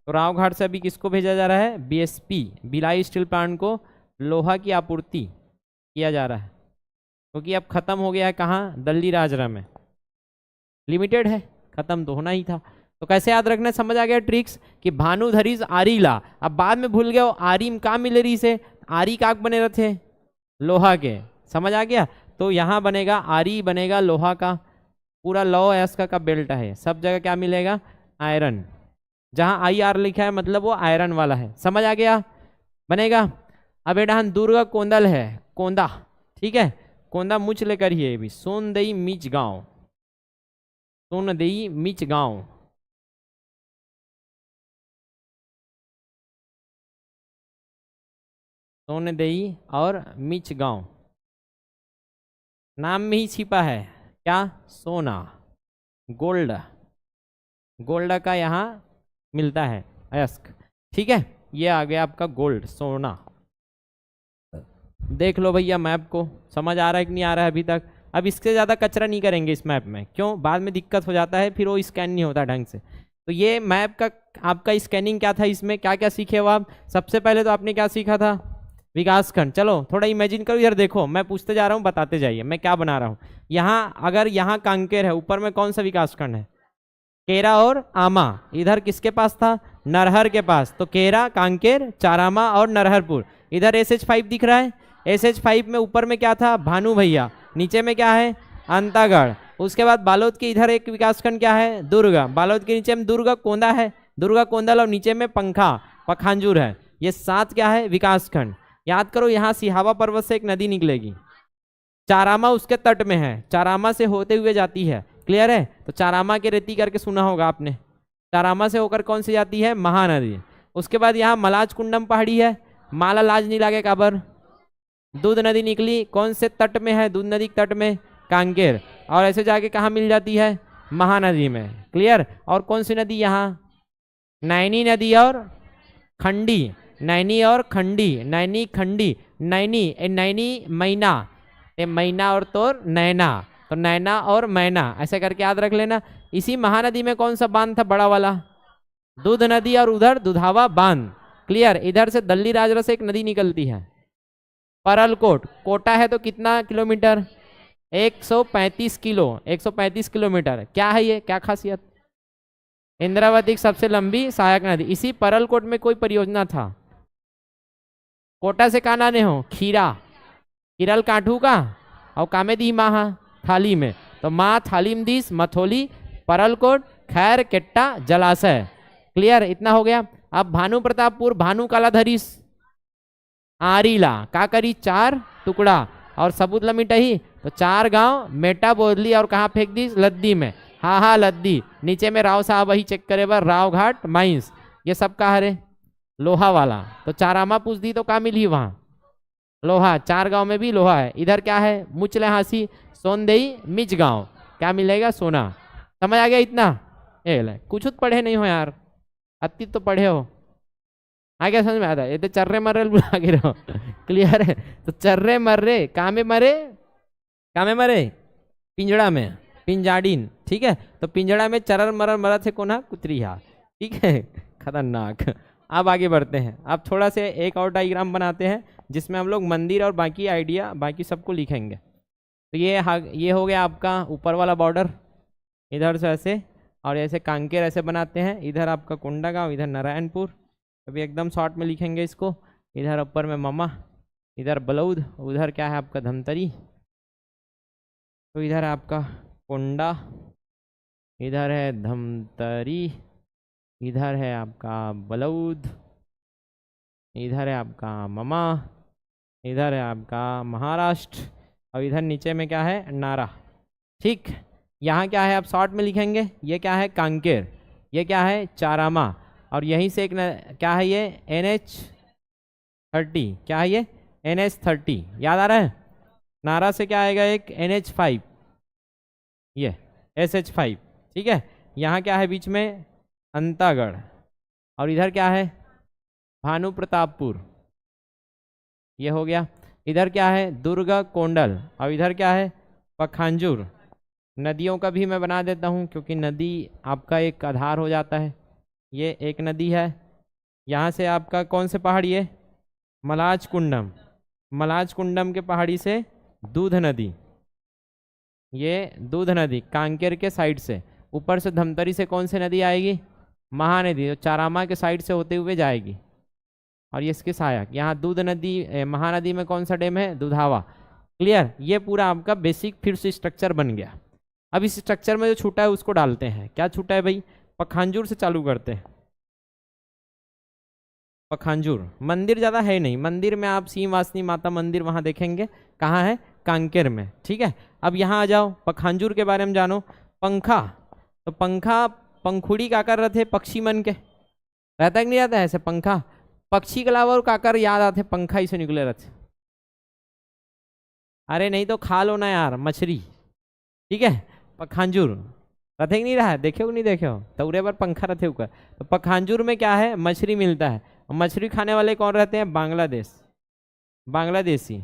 तो राव घाट से अभी किसको भेजा जा रहा है? बीएसपी, भिलाई स्टील प्लांट को लोहा की आपूर्ति किया जा रहा है, क्योंकि अब खत्म हो गया है कहाँ? दल्ली राजरा में, लिमिटेड है, खत्म तो होना ही था। तो कैसे याद रखना है? समझ आ गया ट्रिक्स कि भानुधरीज आरीला। अब बाद में भूल गए आरीम का मिले रही से, आरी काक बने रहते लोहा के, समझ आ गया? तो यहाँ बनेगा आरी, बनेगा लोहा का, पूरा लौ एस्का का बेल्ट है, सब जगह क्या मिलेगा? आयरन। जहाँ आई आर लिखा है मतलब वो आयरन वाला है, समझ आ गया? बनेगा। अब बेटा दुर्ग कोंदल है, कोंदा, ठीक है, कोंदा मुच लेकर ही है भी, सोनदई मीच गांव, सोनदई मीच गांव, सोनदई और मीच गांव, नाम में ही छिपा है क्या? सोना, गोल्ड, गोल्ड का यहाँ मिलता है अयस्क, ठीक है। ये आ गया आपका गोल्ड, सोना। देख लो भैया मैप को, समझ आ रहा है कि नहीं आ रहा है अभी तक? अब इससे ज़्यादा कचरा नहीं करेंगे इस मैप में, क्यों? बाद में दिक्कत हो जाता है, फिर वो स्कैन नहीं होता ढंग से। तो ये मैप का आपका स्कैनिंग क्या था, इसमें क्या क्या सीखे हो आप? सबसे पहले तो आपने क्या सीखा था? विकास खंड। चलो थोड़ा इमेजिन करो, इधर देखो, मैं पूछते जा रहा हूँ, बताते जाइए मैं क्या बना रहा हूँ। यहाँ अगर यहाँ कांकेर है, ऊपर में कौन सा विकास खंड है? केरा और आमा। इधर किसके पास था? नरहर के पास। तो केरा, कांकेर, चारामा और नरहरपुर। इधर SH5 दिख रहा है, SH5 में ऊपर में क्या था? भानु भैया। नीचे में क्या है? अंतागढ़। उसके बाद बालोद के इधर एक विकासखंड क्या है? दुर्ग। बालोद के नीचे में दुर्ग कोंदा है, दुर्गा कोंदल, और नीचे में पंखा पखांजूर है। ये 7 क्या है? विकासखंड। याद करो, यहाँ सिहावा पर्वत से एक नदी निकलेगी, चारामा उसके तट में है, चारामा से होते हुए जाती है। क्लियर है? तो चारामा के रेती करके सुना होगा आपने। चारामा से होकर कौन सी जाती है? महानदी। उसके बाद यहाँ मलाज कुंडम पहाड़ी है, माला लाज नहीं लागे काबर, दूध नदी निकली, कौन से तट में है? दूध नदी के तट में, कांकेर। और ऐसे जाके कहाँ मिल जाती है? महानदी में। क्लियर? और कौन सी नदी यहाँ? नैनी नदी और खंडी, नैनी और खंडी, नैनी खंडी, नैनी नैनी मैना, मैना और तोर नैना, तो नैना और मैना, ऐसे करके याद रख लेना। इसी महानदी में कौन सा बांध था बड़ा वाला? दूध नदी, और उधर दुधावा बांध। क्लियर? इधर से दल्ली राजरा से एक नदी निकलती है, परलकोट। कोटा है तो कितना किलोमीटर? 135 kilo, 135 kilometre. क्या है ये? क्या खासियत? इंद्रावती की सबसे लंबी सहायक नदी। इसी परलकोट में कोई परियोजना था। कोटा से कहा नाने हो? खीरा, किरल काठू का, और कामे दी माहा थाली में, तो माँ थाली में दीस, मथोली, परलकोट, खैर, केट्टा, जलाशय। क्लियर? इतना हो गया। अब भानु प्रतापपुर, भानु कालाधरीस, आरीला का करी 4 टुकड़ा, और सबूत लमिटही, तो 4 गांव, मेटा बोदली, और कहाँ फेंक दी? लद्दी में, हाँ हाँ लद्दी। नीचे में राव साहब वही चेक करे बार, राव घाट माइंस। ये सब कहा रे? लोहा वाला। तो चारामा पूछ दी तो कहाँ मिली? वहां लोहा। 4 गांव में भी लोहा है। इधर क्या है? मुचले हासी, सोनदेई, मिच गांव, क्या मिलेगा? सोना। समझ आ गया इतना? कुछ पढ़े नहीं हो यार, अति तो पढ़े हो, आ गया समझ में? आता ये तो चर्रे मर्रे बुला के रहो। क्लियर है? तो चर्रे मर्रे कामे मरे, कामे मरे पिंजड़ा में, पिंजाड़ीन। ठीक है? तो पिंजड़ा में चरर मरर मरा थे कोना कुतरिया। ठीक है? खतरनाक। अब आगे बढ़ते हैं। अब थोड़ा से एक और डायग्राम बनाते हैं जिसमें हम लोग मंदिर और बाकी आइडिया बाकी सबको लिखेंगे। तो ये हो गया आपका ऊपर वाला बॉर्डर, इधर से ऐसे, और ऐसे कांकेर ऐसे बनाते हैं। इधर आपका कोंडागांव, इधर नारायणपुर, अभी एकदम शॉर्ट में लिखेंगे इसको। इधर ऊपर में ममा, इधर बलौद, उधर क्या है आपका धमतरी, तो इधर आपका कोंडा, इधर है धमतरी, इधर है आपका बलौद, इधर है आपका ममा, इधर है आपका महाराष्ट्र, और इधर नीचे में क्या है, नारा। ठीक, यहाँ क्या है आप शॉर्ट में लिखेंगे, ये क्या है कांकेर, ये क्या है चारामा, और यहीं से एक क्या है ये NH30, क्या है ये NH30, याद आ रहा है। नारा से क्या आएगा एक NH5, ये SH5। ठीक है, यहाँ क्या है बीच में अंतागढ़, और इधर क्या है भानु प्रतापपुर, ये हो गया। इधर क्या है दुर्ग कोंडल, और इधर क्या है पखांजूर। नदियों का भी मैं बना देता हूँ क्योंकि नदी आपका एक आधार हो जाता है। ये एक नदी है, यहाँ से आपका कौन से पहाड़ी है मलाज कुंडम, मलाज कुंडम के पहाड़ी से दूध नदी, ये दूध नदी कांकेर के साइड से, ऊपर से धमतरी से कौन सी नदी आएगी महानदी, तो चारामा के साइड से होते हुए जाएगी। और ये इसके सहायक यहाँ दूध नदी, महानदी में कौन सा डैम है दुधावा। क्लियर, ये पूरा आपका बेसिक फिर से स्ट्रक्चर बन गया। अब इस स्ट्रक्चर में जो छूटा है उसको डालते हैं। क्या छूटा है भाई, पखांजूर से चालू करते हैं। पखांजूर मंदिर ज़्यादा है नहीं, मंदिर में आप सीवासनी माता मंदिर वहाँ देखेंगे, कहाँ है कांकेर में। ठीक है, अब यहाँ आ जाओ, पखांजूर के बारे में जानो। पंखा, तो पंखा पंखुड़ी काकर रहते पक्षी मन के, रहता है कि नहीं रहता है ऐसे पंखा, पक्षी के अलावा और काकर याद आते पंखा ही से निकले रहते। अरे नहीं तो खा लो ना यार मछली। ठीक है, पखांजूर रथे कि नहीं रहा है, देखे हो नहीं देखे हो, तौरे पर पंखा रथे ऊपर। तो पखांजूर में क्या है मछली मिलता है, और मछली खाने वाले कौन रहते हैं बांग्लादेश, बांग्लादेशी।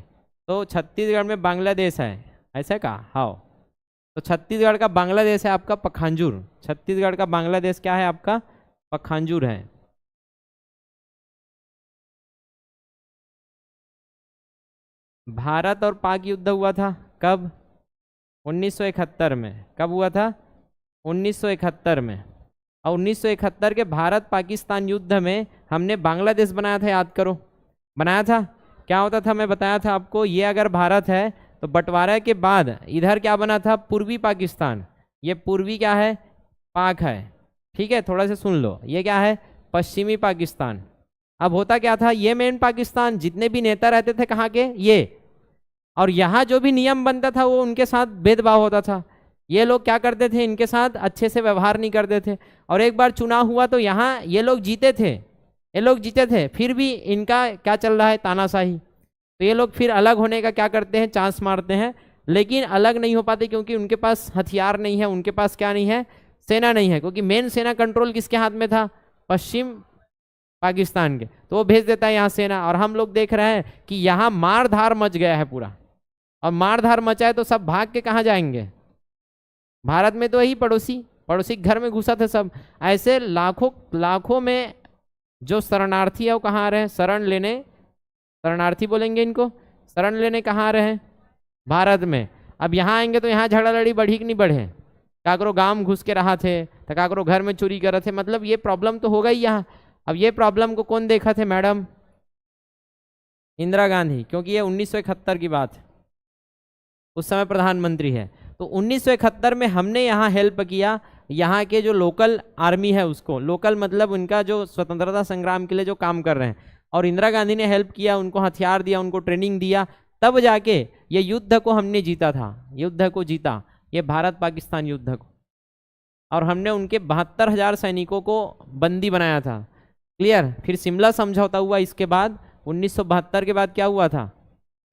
तो छत्तीसगढ़ में बांग्लादेश है ऐसे का, हाँ, तो छत्तीसगढ़ का बांग्लादेश है आपका पखांजूर, छत्तीसगढ़ का बांग्लादेश क्या है आपका पखांजूर है। भारत और पाक युद्ध हुआ था कब 1971 में, कब हुआ था 1971 में। और 1971 के भारत पाकिस्तान युद्ध में हमने बांग्लादेश बनाया था, याद करो बनाया था। क्या होता था मैं बताया था आपको, ये अगर भारत है तो बंटवारा के बाद इधर क्या बना था पूर्वी पाकिस्तान, ये पूर्वी क्या है पाक है। ठीक है, थोड़ा सा सुन लो, ये क्या है पश्चिमी पाकिस्तान। अब होता क्या था, ये मेन पाकिस्तान जितने भी नेता रहते थे कहाँ के ये, और यहाँ जो भी नियम बनता था वो उनके साथ भेदभाव होता था। ये लोग क्या करते थे, इनके साथ अच्छे से व्यवहार नहीं करते थे। और एक बार चुनाव हुआ तो यहाँ ये लोग जीते थे, ये लोग जीते थे, फिर भी इनका क्या चल रहा है तानाशाही। तो ये लोग फिर अलग होने का क्या करते हैं चांस मारते हैं, लेकिन अलग नहीं हो पाते क्योंकि उनके पास हथियार नहीं है, उनके पास क्या नहीं है सेना नहीं है, क्योंकि मेन सेना कंट्रोल किसके हाथ में था पश्चिम पाकिस्तान के, तो वो भेज देता है यहाँ सेना। और हम लोग देख रहे हैं कि यहाँ मार धार मच गया है पूरा, और मार धार मचा है तो सब भाग के कहाँ जाएंगे, भारत में तो यही पड़ोसी पड़ोसी घर में घुसा थे सब। ऐसे लाखों लाखों में जो शरणार्थी है वो कहाँ आ रहे हैं शरण लेने, शरणार्थी बोलेंगे इनको, शरण लेने कहाँ आ रहे हैं भारत में। अब यहाँ आएंगे तो यहाँ झगड़ा लड़ी बढ़ी कि नहीं बढ़े, काकरो गांव में घुस के रहा थे तो काकरो घर में चोरी कर रहे थे, मतलब ये प्रॉब्लम तो होगा ही यहाँ। अब ये प्रॉब्लम को कौन देखा थे मैडम इंदिरा गांधी, क्योंकि ये 1971 की बात है, उस समय प्रधानमंत्री है। तो 1971 में हमने यहाँ हेल्प किया, यहाँ के जो लोकल आर्मी है उसको, लोकल मतलब उनका जो स्वतंत्रता संग्राम के लिए जो काम कर रहे हैं, और इंदिरा गांधी ने हेल्प किया, उनको हथियार दिया, उनको ट्रेनिंग दिया, तब जाके ये युद्ध को हमने जीता था, युद्ध को जीता ये भारत पाकिस्तान युद्ध को। और हमने उनके 72,000 सैनिकों को बंदी बनाया था। क्लियर, फिर शिमला समझौता हुआ, इसके बाद 1972 के बाद क्या हुआ था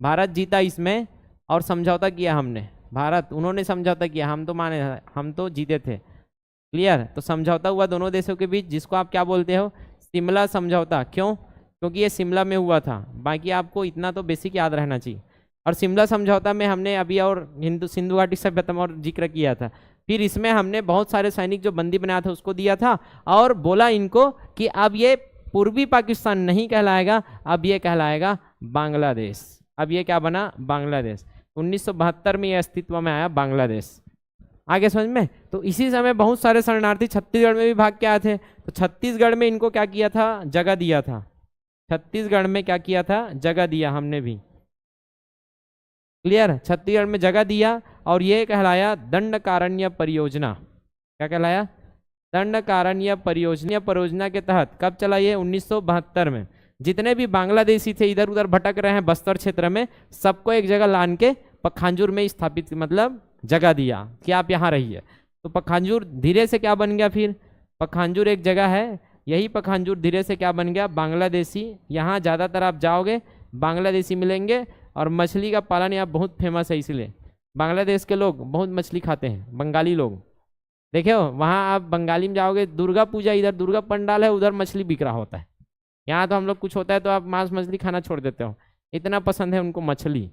भारत जीता इसमें, और समझौता किया हमने, भारत उन्होंने समझौता किया, हम तो माने हम तो जीते थे। क्लियर, तो समझौता हुआ दोनों देशों के बीच, जिसको आप क्या बोलते हो शिमला समझौता। क्यों, क्योंकि ये शिमला में हुआ था, बाकी आपको इतना तो बेसिक याद रहना चाहिए। और शिमला समझौता में हमने अभी और सिंधु घाटी सभ्यता और जिक्र किया था। फिर इसमें हमने बहुत सारे सैनिक जो बंदी बनाया था उसको दिया था, और बोला इनको कि अब ये पूर्वी पाकिस्तान नहीं कहलाएगा, अब ये कहलाएगा बांग्लादेश। अब ये क्या बना बांग्लादेश, 1972 में ये अस्तित्व में आया बांग्लादेश। आगे समझ में। तो इसी समय बहुत सारे शरणार्थी छत्तीसगढ़ में भी भाग के आए थे, तो छत्तीसगढ़ में इनको क्या किया था जगह दिया था, छत्तीसगढ़ में क्या किया था जगह दिया हमने भी। क्लियर, छत्तीसगढ़ में जगह दिया, और ये कहलाया दंडकारण्य परियोजना। क्या कहलाया दंडकारण्य परियोजना के तहत कब चला ये? 1972 में। जितने भी बांग्लादेशी थे इधर उधर भटक रहे हैं बस्तर क्षेत्र में, सबको एक जगह लान के पखांजूर में स्थापित मतलब जगह दिया कि आप यहाँ रहिए। तो पखांजूर धीरे से क्या बन गया फिर? पखांजूर एक जगह है, यही पखांजूर धीरे से क्या बन गया? बांग्लादेशी। यहाँ ज़्यादातर आप जाओगे बांग्लादेशी मिलेंगे, और मछली का पालन यहाँ बहुत फेमस है, इसलिए बांग्लादेश के लोग बहुत मछली खाते हैं, बंगाली लोग। देखे हो वहाँ आप बंगाली में जाओगे, दुर्गा पूजा इधर दुर्गा पंडाल है, उधर मछली बिक रहा होता है। यहाँ तो हम लोग कुछ होता है तो आप मांस मछली खाना छोड़ देते हो, इतना पसंद है उनको मछली।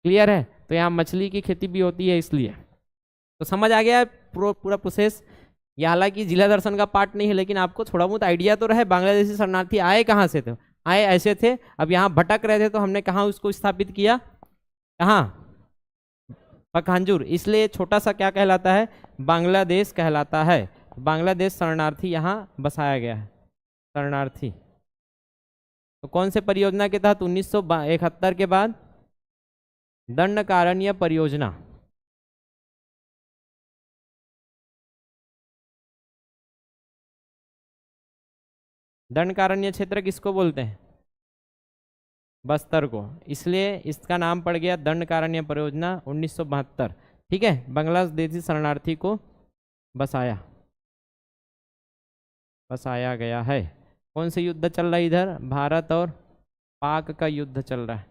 क्लियर है? तो यहाँ मछली की खेती भी होती है इसलिए। तो समझ आ गया पूरा प्रोसेस। ये हालांकि जिला दर्शन का पार्ट नहीं है, लेकिन आपको थोड़ा बहुत आइडिया तो रहे बांग्लादेशी शरणार्थी आए कहाँ से थे। आए ऐसे थे, अब यहाँ भटक रहे थे, तो हमने कहाँ उसको स्थापित किया? कहाँ? पखांजूर। इसलिए छोटा सा क्या कहलाता है? बांग्लादेश कहलाता है। बांग्लादेश शरणार्थी यहाँ बसाया गया है, शरणार्थी। तो कौन से परियोजना के तहत? 1971 के बाद दंडकारण्य परियोजना। दंडकारण्य क्षेत्र किसको बोलते हैं? बस्तर को, इसलिए इसका नाम पड़ गया दंडकारण्य परियोजना 1972। ठीक है, बांग्लादेशी शरणार्थी को बसाया गया है। कौन से युद्ध चल रहा है इधर? भारत और पाक का युद्ध चल रहा है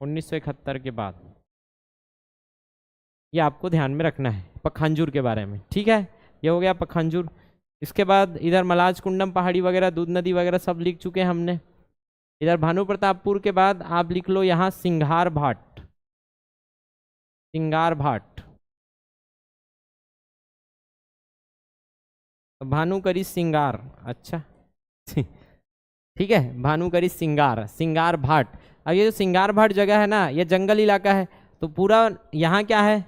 1971 के बाद। ये आपको ध्यान में रखना है पखांजूर के बारे में। ठीक है, ये हो गया पखांजूर। इसके बाद इधर मलाज कुंडम पहाड़ी वगैरह, दूध नदी वगैरह सब लिख चुके हैं हमने। इधर भानु प्रतापपुर के बाद आप लिख लो यहाँ सिंघार भाट। सिंगार भाट, भानुकरी सिंगार। अच्छा ठीक है, भानुकरी सिंगार भाट। अब ये जो सिंगार भाट जगह है ना, ये जंगल इलाका है, तो पूरा यहाँ क्या है?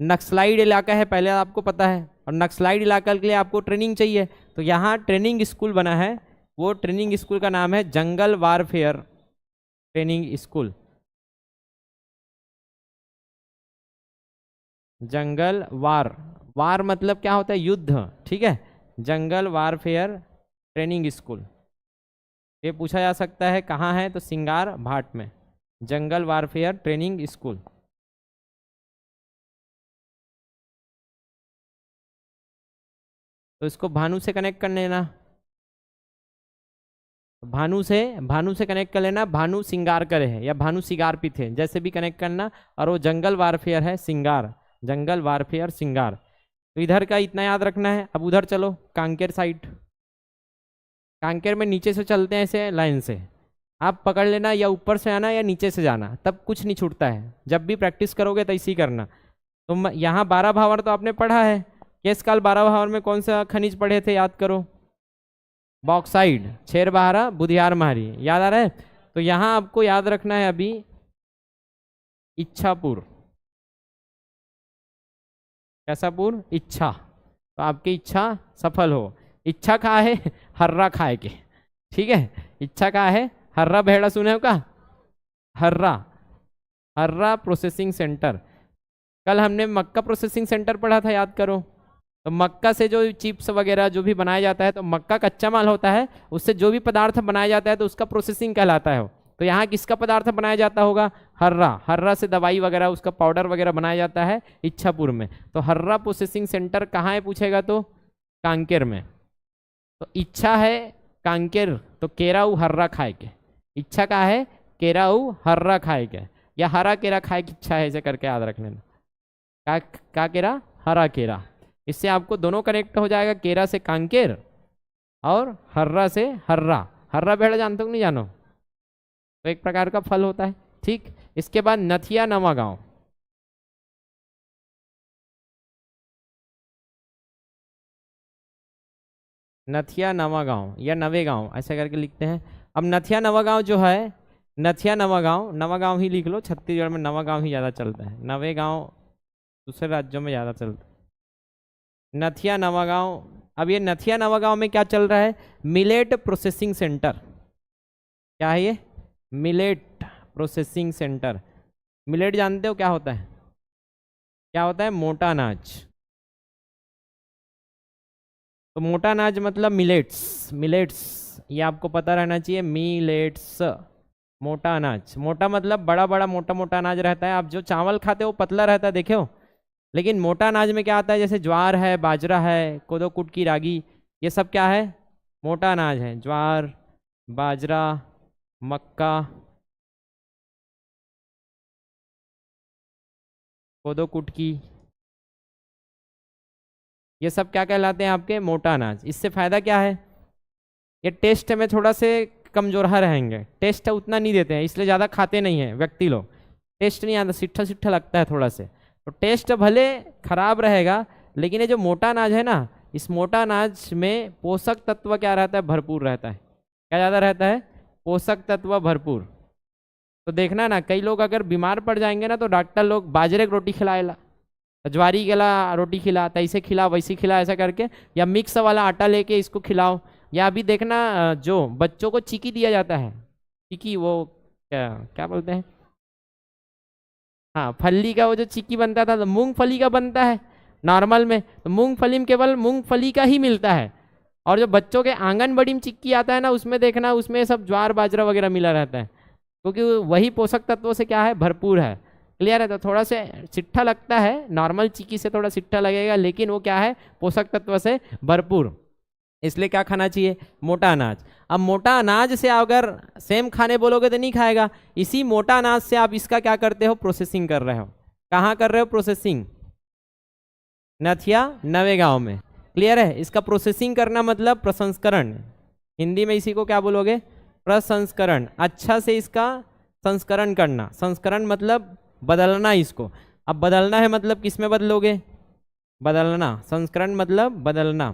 नक्सलाइड इलाका है, पहले आपको पता है। और नक्सलाइड इलाका के लिए आपको ट्रेनिंग चाहिए, तो यहाँ ट्रेनिंग स्कूल बना है। वो ट्रेनिंग स्कूल का नाम है जंगल वारफेयर ट्रेनिंग स्कूल। जंगल वार मतलब क्या होता है? युद्ध। ठीक है, जंगल वारफेयर ट्रेनिंग स्कूल। ये पूछा जा सकता है कहाँ है? तो सिंगार भाट में, जंगल वारफेयर ट्रेनिंग स्कूल। तो इसको भानु से कनेक्ट कर लेना, भानु से कनेक्ट कर लेना। भानु सिंगार करे है या भानु सिगार पी थे, जैसे भी कनेक्ट करना। और वो जंगल वारफेयर है सिंगार, जंगल वारफेयर सिंगार। तो इधर का इतना याद रखना है। अब उधर चलो कांकेर साइड। कांकेर में नीचे से चलते हैं ऐसे लाइन से, आप पकड़ लेना, या ऊपर से आना या नीचे से जाना, तब कुछ नहीं छूटता है। जब भी प्रैक्टिस करोगे तो इसी करना। तो यहाँ 12 भावर तो आपने पढ़ा है। केस काल 12 भावर में कौन सा खनिज पढ़े थे? याद करो। बॉक्साइड, छेर बहारा, बुधियार मारी। याद आ रहा है? तो यहाँ आपको याद रखना है अभी इच्छापुर। कैसापुर? इच्छा। तो आपकी इच्छा सफल हो। इच्छा कहा है? हर्रा खाए के। ठीक है, इच्छा कहा है? हर्रा भेड़ा सुने हो का? हर्रा प्रोसेसिंग सेंटर। कल हमने मक्का प्रोसेसिंग सेंटर पढ़ा था, याद करो। तो मक्का से जो चिप्स वगैरह जो भी बनाया जाता है, तो मक्का कच्चा माल होता है, उससे जो भी पदार्थ बनाया जाता है तो उसका प्रोसेसिंग कहलाता है। तो यहाँ किसका पदार्थ बनाया जाता होगा? हर्रा से दवाई वगैरह, उसका पाउडर वगैरह बनाया जाता है इच्छापुर में। तो हर्रा प्रोसेसिंग सेंटर कहाँ है पूछेगा तो कांकेर में। तो इच्छा है कांकेर, तो केराऊ हर्रा खाए के। इच्छा का है केराऊ हर्रा खाए के, या हरा केरा खाए की इच्छा है, ऐसे करके याद रख लेना। का केरा? हरा केरा। इससे आपको दोनों कनेक्ट हो जाएगा, केरा से कांकेर और हर्रा से हर्रा। हर्रा भेड़ा जानते हो नहीं जानो? तो एक प्रकार का फल होता है। ठीक, इसके बाद नथिया नवा गांव। नथिया नवा गांव या नवे गांव ऐसे करके लिखते हैं। अब नथिया नवा गांव जो है, नथिया नवा गांव ही लिख लो। छत्तीसगढ़ में नवा गांव ही ज़्यादा चलता है, नवे गांव दूसरे राज्यों में ज़्यादा चलता है। नथिया नवा गांव। अब ये नथिया नवा गांव में क्या चल रहा है? Millet processing centre. क्या है ये? Millet processing centre. मिलेट जानते हो क्या होता है? क्या होता है? मोटा अनाज। तो मोटा अनाज मतलब मिलेट्स, मिलेट्स ये आपको पता रहना चाहिए, मिलेट्स मोटा अनाज। मोटा मतलब बड़ा बड़ा मोटा मोटा अनाज रहता है। आप जो चावल खाते हो वो पतला रहता है, देखे हो, लेकिन मोटा अनाज में क्या आता है, जैसे ज्वार है, बाजरा है, कोदो कुटकी रागी, ये सब क्या है, मोटा अनाज है। ज्वार, बाजरा, मक्का, कोदो कुटकी, ये सब क्या कहलाते हैं आपके, मोटा अनाज। इससे फायदा क्या है, ये टेस्ट में थोड़ा से कमजोरहा रहेंगे, टेस्ट उतना नहीं देते हैं, इसलिए ज़्यादा खाते नहीं हैं व्यक्ति लोग, टेस्ट नहीं आता, सिट्ठा सिट्ठा लगता है थोड़ा से। तो टेस्ट भले खराब रहेगा, लेकिन ये जो मोटा अनाज है ना, इस मोटा अनाज में पोषक तत्व क्या रहता है, भरपूर रहता है। क्या ज़्यादा रहता है, पोषक तत्व भरपूर। तो देखना ना, कई लोग अगर बीमार पड़ जाएंगे ना, तो डॉक्टर लोग बाजरे की रोटी खिलाएला, ज्वारी के ला रोटी खिला, तैसे खिला वैसी खिला, ऐसा करके, या मिक्स वाला आटा लेके इसको खिलाओ। या अभी देखना जो बच्चों को चिकी दिया जाता है, चिकी वो क्या क्या बोलते हैं, हाँ फली का वो जो चिक्की बनता था, तो मूंगफली का बनता है नॉर्मल में, तो मूंगफली में केवल मूंगफली का ही मिलता है। और जो बच्चों के आंगनबाड़ी में चिक्की आता है ना, उसमें देखना, उसमें सब ज्वार बाजरा वगैरह मिला रहता है, क्योंकि वही पोषक तत्वों से क्या है, भरपूर है। क्लियर है। तो थोड़ा से सिट्ठा लगता है, नॉर्मल चिक्की से थोड़ा सिट्ठा लगेगा, लेकिन वो क्या है, पोषक तत्व से भरपूर। इसलिए क्या खाना चाहिए, मोटा अनाज। अब मोटा अनाज से अगर सेम खाने बोलोगे तो नहीं खाएगा, इसी मोटा अनाज से आप इसका क्या करते हो, प्रोसेसिंग कर रहे हो। कहाँ कर रहे हो प्रोसेसिंग, नथिया नवेगांव में। क्लियर है। इसका प्रोसेसिंग करना मतलब प्रसंस्करण, हिंदी में इसी को क्या बोलोगे, प्रसंस्करण। अच्छा से इसका संस्करण करना, संस्करण मतलब बदलना इसको। अब बदलना है मतलब किस में बदलोगे, बदलना, संस्करण मतलब बदलना,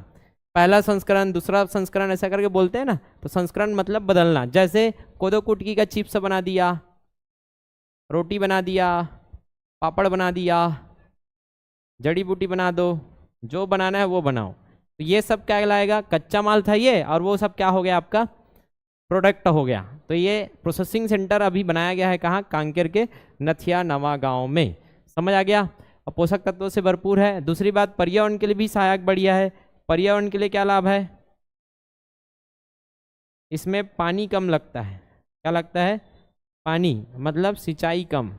पहला संस्करण दूसरा संस्करण ऐसा करके बोलते हैं ना, तो संस्करण मतलब बदलना। जैसे कोदो कुटकी का चिप्स बना दिया, रोटी बना दिया, पापड़ बना दिया, जड़ी बूटी बना दो, जो बनाना है वो बनाओ। तो ये सब क्या कहलाएगा, कच्चा माल था ये, और वो सब क्या हो गया, आपका प्रोडक्ट हो गया। तो ये प्रोसेसिंग सेंटर अभी बनाया गया है कहाँ, कांकेर के नथिया नवा गांव में। समझ आ गया। और पोषक तत्वों से भरपूर है। दूसरी बात, पर्यावरण के लिए भी सहायक बढ़िया है। पर्यावरण के लिए क्या लाभ है, इसमें पानी कम लगता है। क्या लगता है, पानी, मतलब सिंचाई कम,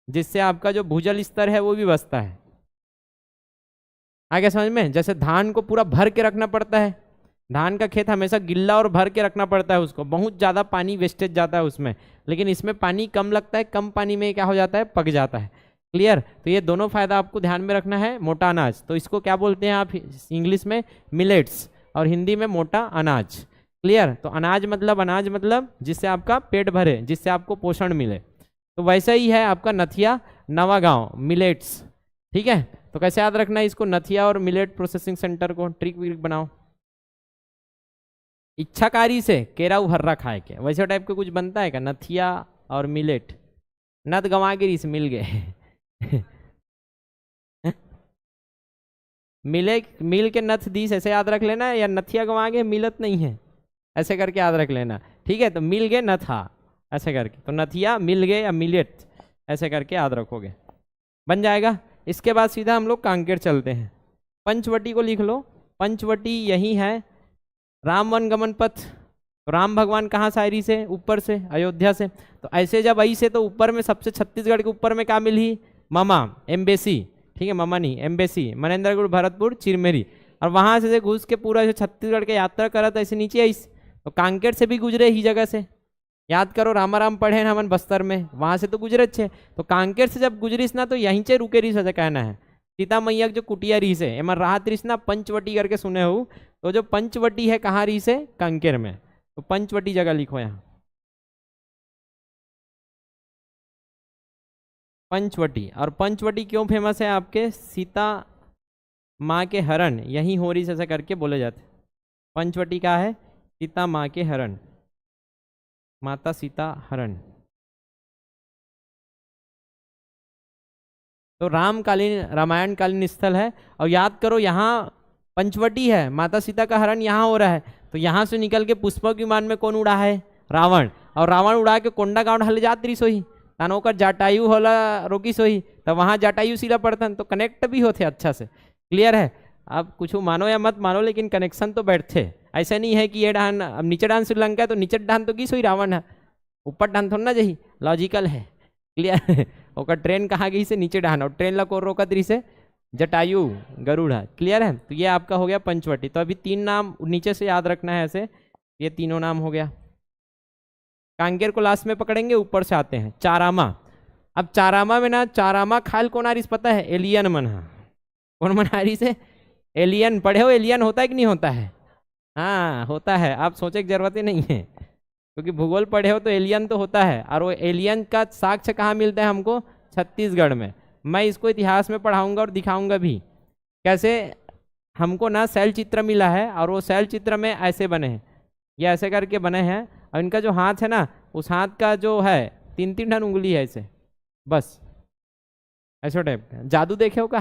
जिससे आपका जो भूजल स्तर है वो भी बचता है। आगे समझ में। जैसे धान को पूरा भर के रखना पड़ता है, धान का खेत हमेशा गिल्ला और भर के रखना पड़ता है, उसको बहुत ज़्यादा पानी वेस्टेज जाता है उसमें, लेकिन इसमें पानी कम लगता है, कम पानी में क्या हो जाता है, पक जाता है। क्लियर। तो ये दोनों फायदा आपको ध्यान में रखना है। मोटा अनाज, तो इसको क्या बोलते हैं आप इंग्लिश में, मिलेट्स, और हिंदी में मोटा अनाज। क्लियर। तो अनाज मतलब जिससे आपका पेट भरे, जिससे आपको पोषण मिले। तो वैसा ही है आपका नथिया नवा गांव, मिलेट्स। ठीक है। तो कैसे याद रखना है इसको, नथिया और मिलेट प्रोसेसिंग सेंटर को, ट्रिक विक बनाओ। इच्छाकारी से केराऊ हर्रा खाए के, वैसे टाइप के कुछ बनता है क्या, नथिया और मिलेट, नत गंवा गिरी से मिल गए मिले मिल के नथ दीस, ऐसे याद रख लेना, या नथिया गंवा गए मिलत नहीं है, ऐसे करके याद रख लेना। ठीक है। तो मिल गए नथा, ऐसे करके, तो नथिया मिल गए या मिलेट, ऐसे करके याद रखोगे, बन जाएगा। इसके बाद सीधा हम लोग कांकेर चलते हैं। पंचवटी को लिख लो। पंचवटी यही है, राम वन गमन पथ। तो राम भगवान कहाँ से आयरी से, ऊपर से, अयोध्या से। तो ऐसे जब आई से, तो ऊपर में सबसे छत्तीसगढ़ के ऊपर में क्या मिली, ममा एम्बेसी। ठीक है, ममा नहीं एम्बेसी, मनेन्द्रगढ़, भरतपुर, चिरमेरी। और वहाँ से घुस के पूरा छत्तीसगढ़ के यात्रा करा था, ऐसे नीचे आई। तो कांकेर से भी गुजरे ही जगह से, याद करो, रामाराम पढ़े हैं हमन बस्तर में, वहाँ से तो गुजरे छे। तो कांकेर से जब गुजरीस ना, तो यहीं से रुके रही से कहना है। सीता मैया जो कुटिया रही से, एमन राहत रही ना, पंचवटी करके सुने हो। तो जो पंचवटी है कहाँ रही से, कांकेर में। तो पंचवटी जगह लिखो यहाँ, पंचवटी। और पंचवटी क्यों फेमस है आपके, सीता माँ के हरण यहीं हो रही से ऐसा करके बोले जाते। पंचवटी का है, सीता माँ के हरण, माता सीता हरण। तो रामकालीन, रामायण कालीन स्थल है। और याद करो, यहाँ पंचवटी है, माता सीता का हरण यहाँ हो रहा है। तो यहाँ से निकल के पुष्पक विमान में कौन उड़ा है, रावण। और रावण उड़ा के कोंडा गांव ढले जात रही सोही, तानो का जटायु होला रोकी सोही, तो वहाँ जटायु सिला पड़ता, तो कनेक्ट भी होते अच्छा से। क्लियर है। आप कुछ मानो या मत मानो, लेकिन कनेक्शन तो बैठते। ऐसा नहीं है कि ये डान अब नीचे डान श्रीलंका है तो नीचे डान तो की सोई रावण है, ऊपर डान थोड़ा ना जही, लॉजिकल है, क्लियर। ओकर ट्रेन कहाँ गई से नीचे डान, और ट्रेन ला को रोकत रही से जटायु गरुड़ है, क्लियर है। तो ये आपका हो गया पंचवटी। तो अभी 3 नाम नीचे से याद रखना है ऐसे, ये तीनों नाम हो गया। कांकेर को लास्ट में पकड़ेंगे, ऊपर से आते हैं चारामा। अब चारामा में ना, चारामा खाल कौन आ रही पता है? एलियन मन है। कौन मन आ रही से? एलियन। पढ़े हो एलियन होता है कि नहीं होता है? हाँ होता है, आप सोचे की जरूरत ही नहीं है, क्योंकि भूगोल पढ़े हो तो एलियन तो होता है। और वो एलियन का साक्ष्य कहाँ मिलता है हमको? छत्तीसगढ़ में। मैं इसको इतिहास में पढ़ाऊंगा और दिखाऊंगा भी कैसे हमको ना शैल चित्र मिला है, और वो शैल चित्र में ऐसे बने हैं, ये ऐसे करके बने हैं। और इनका जो हाथ है ना, उस हाथ का जो है 3-3 ढन उंगली है ऐसे, बस ऐसे टाइप का। जादू देखे हो का?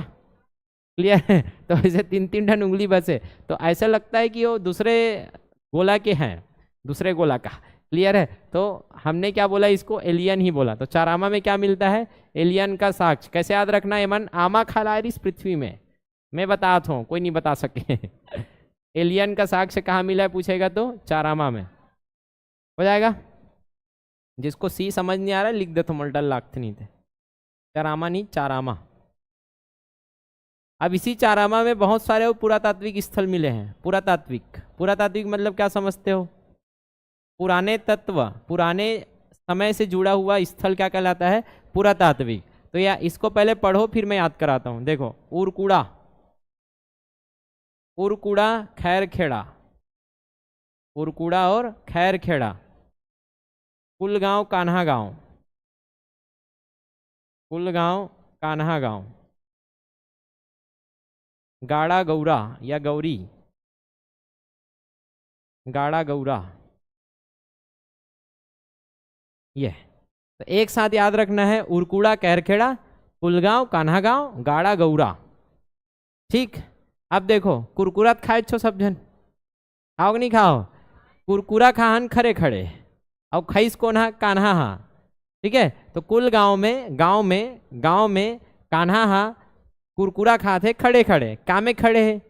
क्लियर है। तो ऐसे 3-3 ढन उंगली बस है, तो ऐसा लगता है कि वो दूसरे गोला के हैं, दूसरे गोला का, क्लियर है। तो हमने क्या बोला? इसको एलियन ही बोला। तो चारामा में क्या मिलता है? एलियन का साक्ष्य। कैसे याद रखना है मन? आमा खाला इस पृथ्वी में, मैं बताता हूँ, कोई नहीं बता सके। एलियन का साक्ष्य कहाँ मिला है पूछेगा तो चारामा में हो जाएगा। जिसको सी समझ नहीं आ रहा है लिख दे तो मल्टल लागते नहीं थे, चारामा नहीं चारामा। अब इसी चारामा में बहुत सारे पुरातात्विक स्थल मिले हैं। पुरातात्विक, पुरातात्विक मतलब क्या समझते हो? पुराने तत्व, पुराने समय से जुड़ा हुआ स्थल क्या कहलाता है? पुरातात्विक। तो या इसको पहले पढ़ो फिर मैं याद कराता हूँ। देखो, उरकुड़ा, उरकुड़ा खैरखेड़ा, उरकुड़ा और खैरखेड़ा, कुलगांव कान्हा गांव, कुलगांव कान्हा गांव, गाड़ा गौरा या गौरी, गाड़ा गौरा, ये तो एक साथ याद रखना है। उरकुड़ा कैरखेड़ा, कुलगांव कान्हा गांव, गाड़ा गौरा, ठीक। अब देखो, कुरकुरा खाए छो सब जन, खाओ नहीं खाओ? कुरकुरा खाहन खड़े खड़े, और खईस कौन हा? कान्हा हा, ठीक है। तो कुल गांव में, गांव में कान्हा हा कुरकुरा खाते खड़े खड़े। का में खड़े है?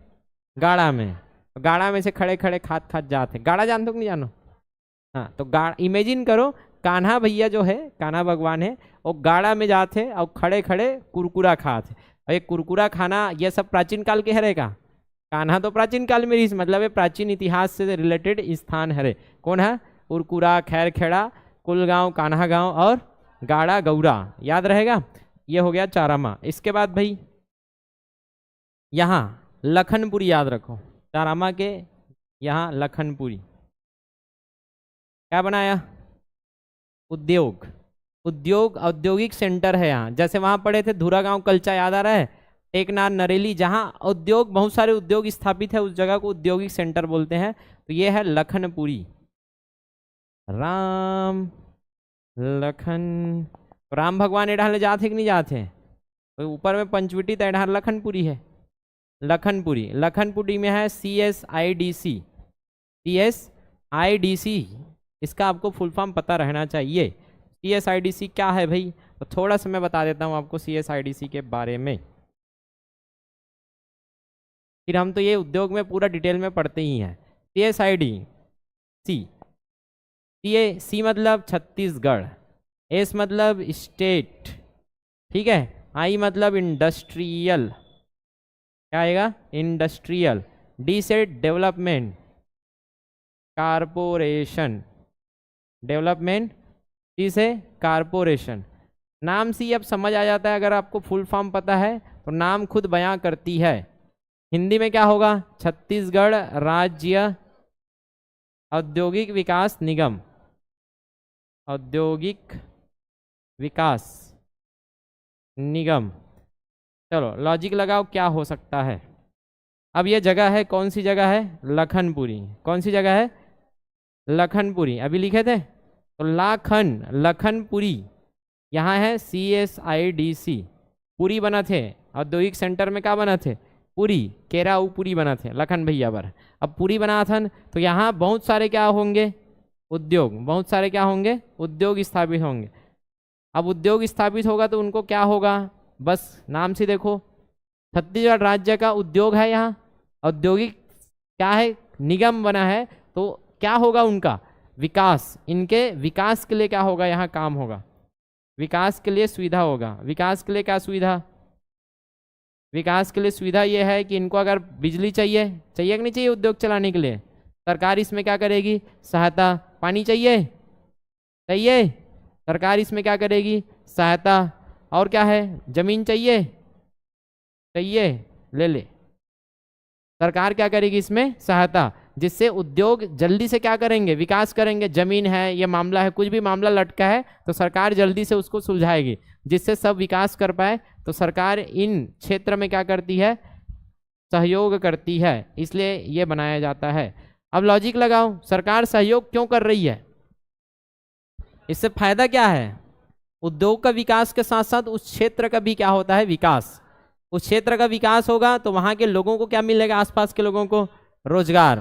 गाड़ा में। तो गाड़ा में से खड़े खड़े खात खात जाते। गाड़ा जानते हो कि नहीं जानो? हाँ, तो गाड़ा इमेजिन करो, कान्हा भैया जो है, कान्हा भगवान है, वो गाड़ा में जाते और खड़े खड़े कुरकुरा खाते। और ये कुरकुरा खाना ये सब प्राचीन काल के है का? कान्हा तो प्राचीन काल में रही, मतलब ये प्राचीन इतिहास से रिलेटेड स्थान है। कौन है? उरकुरा, खैरखेड़ा, कुलगांव, कान्हा गांव और गाड़ा गौरा, याद रहेगा। ये हो गया चारामा। इसके बाद भाई यहाँ लखनपुरी याद रखो। चारामा के यहाँ लखनपुरी क्या बनाया? उद्योग, उद्योग, औद्योगिक सेंटर है यहाँ। जैसे वहाँ पढ़े थे धुरा गांव कल्चा, याद आ रहा है? टेकनाथ, नरेली, जहाँ उद्योग, बहुत सारे उद्योग स्थापित है, उस जगह को औद्योगिक सेंटर बोलते हैं। तो ये है लखनपुरी। राम लखन, राम भगवान एडाले जाते कि नहीं जाते? तो ऊपर में पंचवटी तो एडार लखनपुरी है। लखनपुरी, लखनपुरी में है CSIDC, CSIDC, इसका आपको फुल फॉर्म पता रहना चाहिए। CSIDC क्या है भाई? तो थोड़ा सा मैं बता देता हूँ आपको CSIDC के बारे में, फिर हम तो ये उद्योग में पूरा डिटेल में पढ़ते ही हैं। CSIDC, C मतलब छत्तीसगढ़, S मतलब स्टेट, ठीक है, I मतलब इंडस्ट्रियल, क्या आएगा? इंडस्ट्रियल, D से डेवलपमेंट, कारपोरेशन, डेवलपमेंट, C से कारपोरेशन। नाम से अब समझ आ जाता है, अगर आपको फुल फॉर्म पता है तो नाम खुद बयां करती है। हिंदी में क्या होगा? छत्तीसगढ़ राज्य औद्योगिक विकास निगम, औद्योगिक विकास निगम। चलो लॉजिक लगाओ, क्या हो सकता है? अब ये जगह है, कौन सी जगह है? लखनपुरी। कौन सी जगह है? लखनपुरी। अभी लिखे थे तो लखनपुरी, यहाँ है CSIDC। पुरी बना थे, औद्योगिक सेंटर में क्या बना थे? पुरी, केराऊ पुरी बना थे लखन भैया पर। अब पुरी बना था तो यहाँ बहुत सारे क्या होंगे? उद्योग, बहुत सारे क्या होंगे? उद्योग स्थापित होंगे। अब उद्योग स्थापित होगा तो उनको क्या होगा? बस नाम से देखो, छत्तीसगढ़ राज्य का उद्योग है यहाँ, औद्योगिक क्या है, निगम बना है, तो क्या होगा उनका विकास, इनके विकास के लिए क्या होगा, यहाँ काम होगा, विकास के लिए सुविधा होगा। विकास के लिए क्या सुविधा, विकास के लिए सुविधा ये है कि इनको अगर बिजली चाहिए, चाहिए कि नहीं चाहिए उद्योग चलाने के लिए, सरकार इसमें क्या करेगी, सहायता। पानी चाहिए, चाहिए, सरकार इसमें क्या करेगी, सहायता। और क्या है, जमीन चाहिए, चाहिए, ले ले, सरकार क्या करेगी इसमें, सहायता, जिससे उद्योग जल्दी से क्या करेंगे, विकास करेंगे। जमीन है, ये मामला है, कुछ भी मामला लटका है तो सरकार जल्दी से उसको सुलझाएगी, जिससे सब विकास कर पाए। तो सरकार इन क्षेत्र में क्या करती है, सहयोग करती है, इसलिए ये बनाया जाता है। अब लॉजिक लगाओ, सरकार सहयोग क्यों कर रही है, इससे फायदा क्या है, उद्योग का विकास के साथ साथ उस क्षेत्र का भी क्या होता है, विकास। उस क्षेत्र का विकास होगा तो वहां के लोगों को क्या मिलेगा, आसपास के लोगों को रोजगार।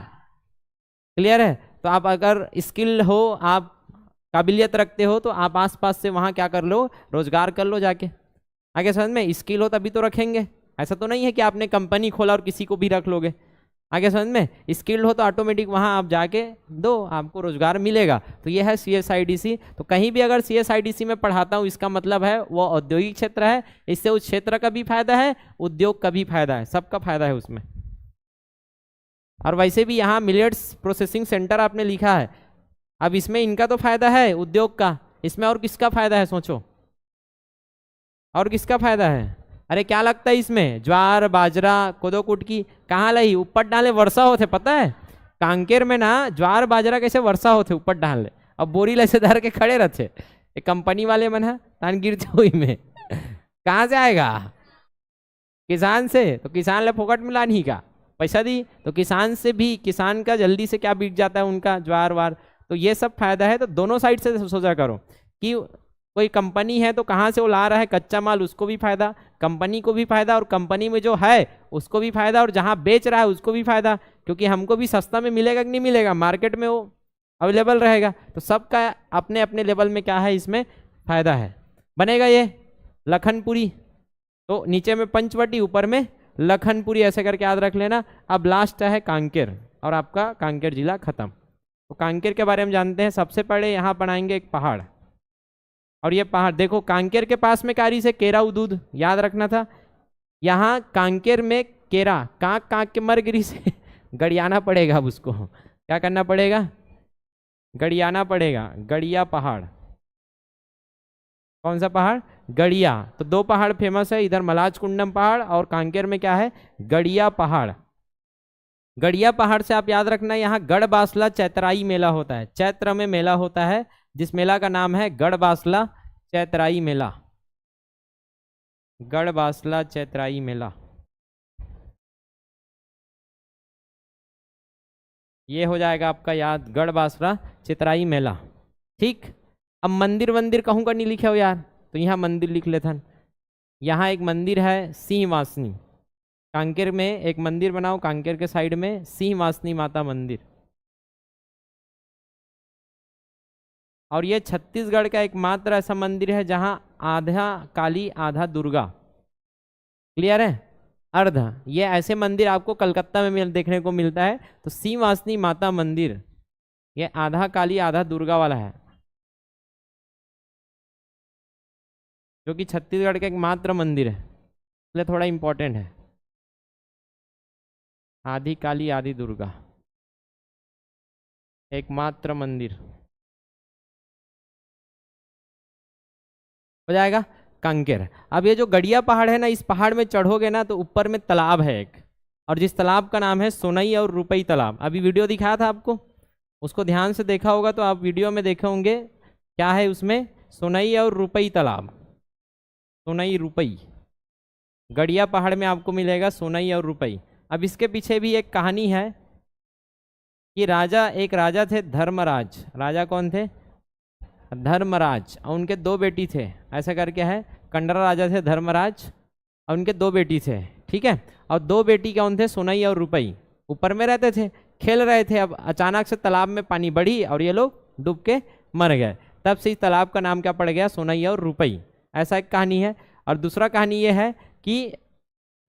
क्लियर है। तो आप अगर स्किल हो, आप काबिलियत रखते हो, तो आप आसपास से वहां क्या कर लो, रोजगार कर लो जाके। आगे समझ में, स्किल हो तभी तो रखेंगे, ऐसा तो नहीं है कि आपने कंपनी खोला और किसी को भी रख लोगे। आगे समझ में, स्किल्ड हो तो ऑटोमेटिक वहां आप जाके दो, आपको रोजगार मिलेगा। तो ये है CSIDC। तो कहीं भी अगर CSIDC में पढ़ाता हूँ, इसका मतलब है वो औद्योगिक क्षेत्र है, इससे उस क्षेत्र का भी फायदा है, उद्योग का भी फायदा है, सबका फायदा है उसमें। और वैसे भी यहाँ मिलेट्स प्रोसेसिंग सेंटर आपने लिखा है, अब इसमें इनका तो फायदा है उद्योग का, इसमें और किसका फायदा है सोचो, और किसका फायदा है। अरे क्या लगता है इसमें, ज्वार बाजरा कोदो कुटकी कहाँ लाई, ऊपर डाले वर्षा होते, पता है कांकेर में ना ज्वार बाजरा कैसे वर्षा होते ऊपर डाले, अब बोरी लैसे धर के खड़े रहते, एक कंपनी वाले मन है तान गिरते हुई में कहाँ से आएगा, किसान से। तो किसान ले फोकट में लानी का पैसा दी, तो किसान से भी, किसान का जल्दी से क्या बिक जाता है उनका ज्वार वार। तो ये सब फायदा है। तो दोनों साइड से सोचा करो कि कोई कंपनी है तो कहाँ से वो ला रहा है कच्चा माल, उसको भी फायदा, कंपनी को भी फायदा, और कंपनी में जो है उसको भी फायदा, और जहाँ बेच रहा है उसको भी फायदा, क्योंकि हमको भी सस्ता में मिलेगा कि नहीं मिलेगा, मार्केट में वो अवेलेबल रहेगा। तो सबका अपने अपने लेवल में क्या है, इसमें फायदा है। बनेगा ये लखनपुरी, तो नीचे में पंचवटी, ऊपर में लखनपुरी, ऐसे करके याद रख लेना। अब लास्ट है कांकेर, और आपका कांकेर जिला खत्म। तो कांकेर के बारे में जानते हैं। सबसे पहले यहाँ बनाएंगे एक पहाड़, और ये पहाड़ देखो, कांकेर के पास में कारी से केरा उदूद याद रखना था। यहाँ कांकेर में केरा कांक कांक के मर गिरी से गड़ियाना पड़ेगा, अब उसको क्या करना पड़ेगा, गड़ियाना पड़ेगा। गड़िया पहाड़, कौन सा पहाड़, गड़िया। तो दो पहाड़ फेमस है, इधर मलाज कुंडम पहाड़, और कांकेर में क्या है, गड़िया पहाड़। गड़िया पहाड़ से आप याद रखना, यहाँ गढ़बासला चैतराई मेला होता है, चैत्र में मेला होता है, जिस मेला का नाम है गढ़बासला चैतराई मेला, गढ़बासला चैतराई मेला। ये हो जाएगा आपका याद, गढ़बासला चैतराई मेला। ठीक। अब मंदिर वंदिर कहूँ का नहीं लिखे हो यार, तो यहाँ मंदिर लिख लेथन। यहाँ एक मंदिर है सिंहवासनी, कांकेर में एक मंदिर बनाओ, कांकेर के साइड में सिंहवासनी माता मंदिर। और ये छत्तीसगढ़ का एकमात्र ऐसा मंदिर है जहाँ आधा काली आधा दुर्गा। क्लियर है, अर्ध। ये ऐसे मंदिर आपको कलकत्ता में देखने को मिलता है। तो सिंहवासनी माता मंदिर ये आधा काली आधा दुर्गा वाला है, जो कि छत्तीसगढ़ का एकमात्र मंदिर है, इसलिए थोड़ा इम्पोर्टेंट है। आधी काली आधी दुर्गा, एकमात्र मंदिर हो जाएगा कांकेर। अब ये जो गड़िया पहाड़ है ना, इस पहाड़ में चढ़ोगे ना तो ऊपर में तालाब है एक, और जिस तालाब का नाम है सोनई और रुपई तालाब। अभी वीडियो दिखाया था आपको, उसको ध्यान से देखा होगा तो आप वीडियो में देखे होंगे क्या है उसमें, सोनई और रुपई तालाब, सोनई रुपई। गड़िया पहाड़ में आपको मिलेगा सोनई और रुपई। अब इसके पीछे भी एक कहानी है कि एक राजा थे धर्मराज। राजा कौन थे, धर्मराज, और उनके दो बेटी थे, ऐसा करके है। कंडरा राजा थे धर्मराज, और उनके दो बेटी थे, ठीक है। और दो बेटी कौन थे, सोनई और रुपई। ऊपर में रहते थे, खेल रहे थे। अब अचानक से तालाब में पानी बढ़ी और ये लोग डूब के मर गए। तब से इस तालाब का नाम क्या पड़ गया, सोनई और रुपई। ऐसा एक कहानी है। और दूसरा कहानी ये है कि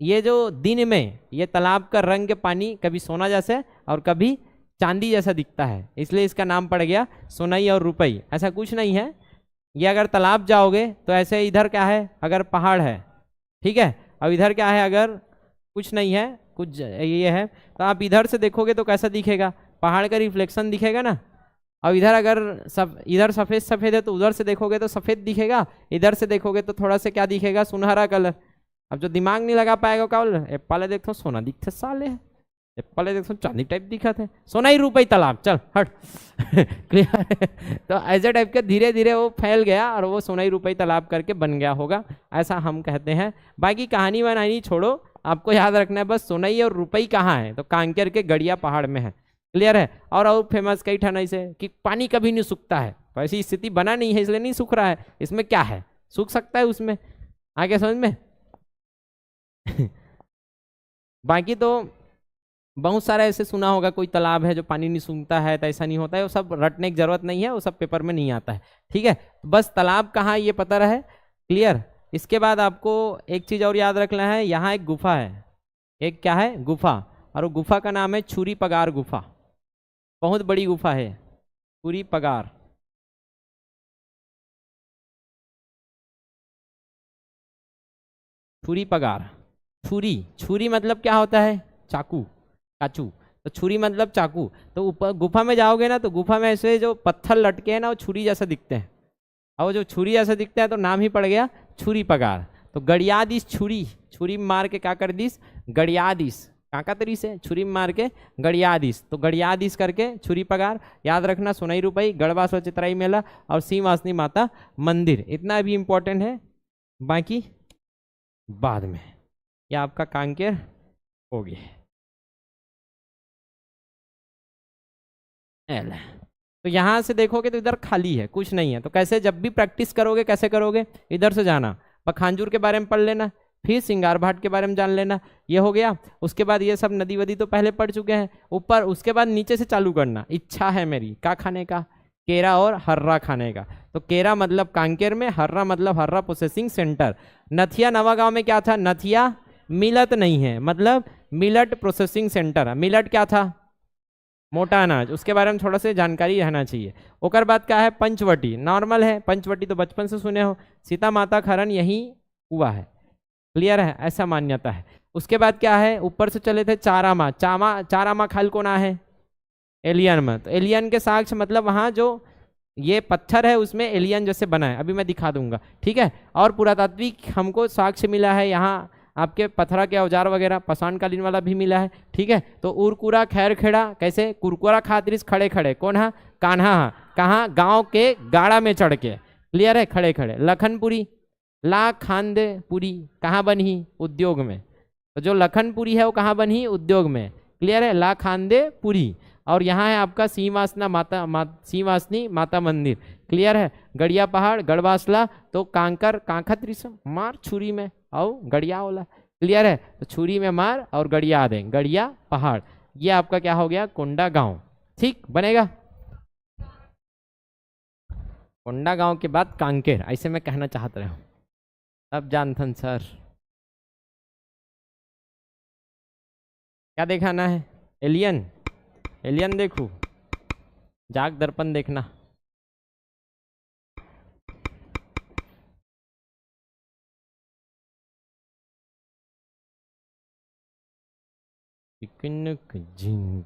ये जो दिन में ये तालाब का रंग पानी कभी सोना जैसे और कभी चांदी जैसा दिखता है, इसलिए इसका नाम पड़ गया सोनई और रुपई। ऐसा कुछ नहीं है, ये अगर तालाब जाओगे तो ऐसे इधर क्या है, अगर पहाड़ है, ठीक है, अब इधर क्या है, अगर कुछ नहीं है, कुछ ये है, तो आप इधर से देखोगे तो कैसा दिखेगा, पहाड़ का रिफ्लेक्शन दिखेगा ना। और इधर अगर इधर सफ़ेद सफ़ेद है तो उधर से देखोगे तो सफ़ेद दिखेगा, इधर से देखोगे तो थोड़ा सा क्या दिखेगा, सुनहरा कलर। अब जो दिमाग नहीं लगा पाएगा क्या बोल, एप्पल देखो सोना दिखते साले, एप्पल देखो चांदी टाइप दिखा थे, सोना ही रुपई तालाब, चल हट क्लियर है। तो ऐसे टाइप के धीरे धीरे वो फैल गया और वो सोना ही रुपई तालाब करके बन गया होगा, ऐसा हम कहते हैं। बाकी कहानी वहानी छोड़ो, आपको याद रखना है बस सोनई और रुपई कहाँ है, तो कांकेर के गड़िया पहाड़ में है, क्लियर है। और फेमस कई ठन ऐसे कि पानी कभी नहीं सूखता है, तो ऐसी स्थिति बना नहीं है इसलिए नहीं सूख रहा है, इसमें क्या है, सूख सकता है उसमें, आगे समझ में बाकी तो बहुत सारा ऐसे सुना होगा कोई तालाब है जो पानी नहीं सूखता है, तो ऐसा नहीं होता है, वो सब रटने की जरूरत नहीं है, वो सब पेपर में नहीं आता है, ठीक है। बस तालाब कहाँ ये पता रहे, क्लियर। इसके बाद आपको एक चीज और याद रखना है, यहाँ एक गुफा है, एक क्या है, गुफा, और वो गुफा का नाम है छुरी पगार गुफा, बहुत बड़ी गुफा है, छुरी पगार। छुरी पगार, छुरी, छुरी मतलब क्या होता है, चाकू, काचू, तो छुरी मतलब चाकू। तो ऊपर गुफा में जाओगे ना, तो गुफा में ऐसे जो पत्थर लटके हैं ना वो छुरी जैसे दिखते हैं, और वो जो छुरी जैसे दिखता है तो नाम ही पड़ गया छुरी पगार। तो गड़िया दिस छुरी, छुरी मार के क्या कर दिस, गड़िया दिस, काका तरी से छुरी मार के गड़िया दिस, तो गड़िया दिस करके छुरी पगार। याद रखना सोनई रुपई, गढ़वासो चित्राई मेला और सीवासनी माता मंदिर, इतना भी इम्पोर्टेंट है, बाकी बाद में। यह आपका कांकेर हो गया। तो यहाँ से देखोगे तो इधर खाली है, कुछ नहीं है, तो कैसे, जब भी प्रैक्टिस करोगे कैसे करोगे, इधर से जाना, पखांजूर के बारे में पढ़ लेना, फिर सिंगार भाट के बारे में जान लेना, ये हो गया। उसके बाद ये सब नदी वदी तो पहले पढ़ चुके हैं ऊपर, उसके बाद नीचे से चालू करना। इच्छा है मेरी क्या खाने का, केरा और हर्रा खाने का। तो केरा मतलब कांकेर में, हर्रा मतलब हर्रा प्रोसेसिंग सेंटर। नथिया नवागांव में क्या था, नथिया मिलत नहीं है, मतलब मिलट प्रोसेसिंग सेंटर। मिलट क्या था, मोटा अनाज, उसके बारे में थोड़ा सा जानकारी रहना चाहिए। ओकर बाद क्या है, पंचवटी, नॉर्मल है, पंचवटी तो बचपन से सुने हो, सीता माता खरन यही हुआ है, क्लियर है, ऐसा मान्यता है। उसके बाद क्या है, ऊपर से चले थे चारामा, चारामा खाल को ना है एलियन में, तो एलियन के साक्ष्य मतलब वहाँ जो ये पत्थर है उसमें एलियन जैसे बना है, अभी मैं दिखा दूंगा, ठीक है। और पुरातात्विक हमको साक्ष्य मिला है यहाँ, आपके पत्थरा के औजार वगैरह पाषाण कालीन वाला भी मिला है, ठीक है। तो उरकुरा खैर खेड़ा, कैसे, कुरकुरा खातिरिस खड़े खड़े, कौन है, कान्हा, कहाँ, गांव के गाड़ा में चढ़ के, क्लियर है, खड़े खड़े। लखनपुरी, ला खानदे पुरी, कहाँ बनी, उद्योग में, तो जो लखनपुरी है वो कहाँ बनी, उद्योग में, क्लियर है, ला खानदे पुरी। और यहाँ है आपका सीवासनी माता मंदिर, क्लियर है। गड़िया पहाड़, गढ़वासला, तो कांकर कांखा त्रिसम मार छुरी में और गड़िया वाला, क्लियर है। तो छुरी में मार और गड़िया दें, गड़िया पहाड़, ये आपका क्या हो गया, कोंडा गांव, ठीक बनेगा। कोंडा गांव के बाद कांकेर, ऐसे मैं कहना चाहता रहा हूँ, अब जानथन सर क्या दिखाना है, एलियन, एलियन देखू, जाग दर्पण देखना। झिंग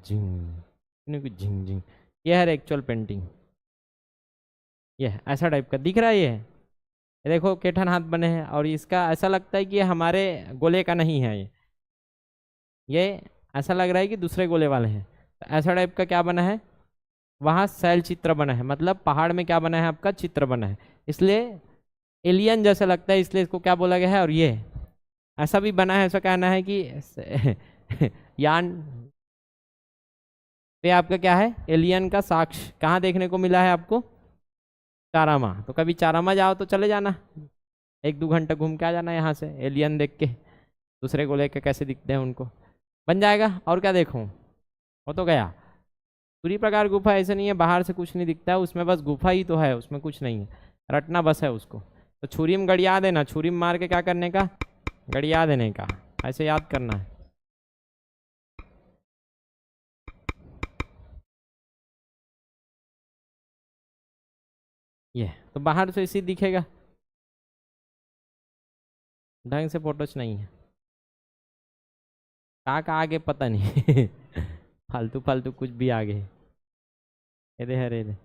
झिंग, ये है एक्चुअल पेंटिंग, ये ऐसा टाइप का दिख रहा है। ये देखो केठन हाथ बने हैं, और इसका ऐसा लगता है कि ये हमारे गोले का नहीं है, ये ऐसा लग रहा है कि दूसरे गोले वाले हैं। तो ऐसा टाइप का क्या बना है, वहाँ शैल चित्र बना है, मतलब पहाड़ में क्या बना है, आपका चित्र बना है, इसलिए एलियन जैसा लगता है, इसलिए इसको क्या बोला गया है। और ये ऐसा भी बना है, ऐसा कहना है कि यान पे आपका क्या है, एलियन का साक्ष्य कहाँ देखने को मिला है आपको, चारामा। तो कभी चारामा जाओ तो चले जाना, 1-2 घंटा घूम के आ जाना यहाँ से, एलियन देख के, दूसरे को लेके कैसे दिखते हैं उनको, बन जाएगा। और क्या देखूँ, वो तो गया। पूरी प्रकार गुफा ऐसे नहीं है, बाहर से कुछ नहीं दिखता है, उसमें बस गुफा ही तो है, उसमें कुछ नहीं है, रटना बस है उसको। तो छुरी में गड़िया देना, छुरी में मार के क्या करने का, गड़िया देने का, ऐसे याद करना है। ये तो बाहर से इसी दिखेगा, ढंग से फोटोज नहीं है। कहाँ आगे पता नहीं फालतू फालतू कुछ भी आगे। ये दे है, रे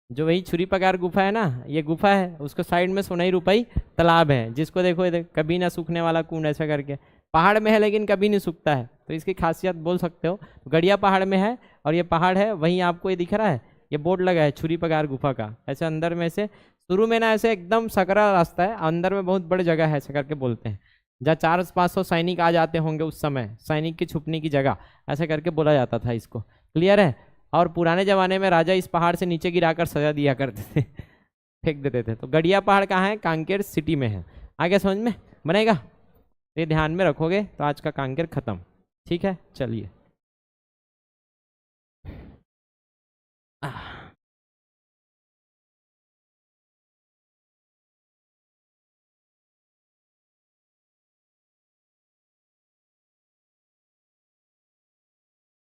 जो वही छुरी पगार गुफा है ना, ये गुफा है, उसको साइड में सोनाई रुपई तालाब है, जिसको देखो ये कभी ना सूखने वाला कुंड ऐसा करके। पहाड़ में है लेकिन कभी नहीं सूखता है, तो इसकी खासियत बोल सकते हो। गड़िया पहाड़ में है और ये पहाड़ है, वहीं आपको ये दिख रहा है, ये बोर्ड लगा है छुरी पगार गुफा का। ऐसे अंदर में से शुरू में ना ऐसे एकदम सकरा रास्ता है, अंदर में बहुत बड़ी जगह है ऐसा करके बोलते हैं, जहाँ 400-500 सैनिक आ जाते होंगे उस समय, सैनिक की छुपने की जगह ऐसा करके बोला जाता था इसको। क्लियर है? और पुराने ज़माने में राजा इस पहाड़ से नीचे गिराकर सजा दिया करते थे फेंक देते थे। तो गड़िया पहाड़ कहाँ है? कांकेर सिटी में है। आगे समझ में बनेगा, ये ध्यान में रखोगे तो आज का कांकेर खत्म। ठीक है, चलिए।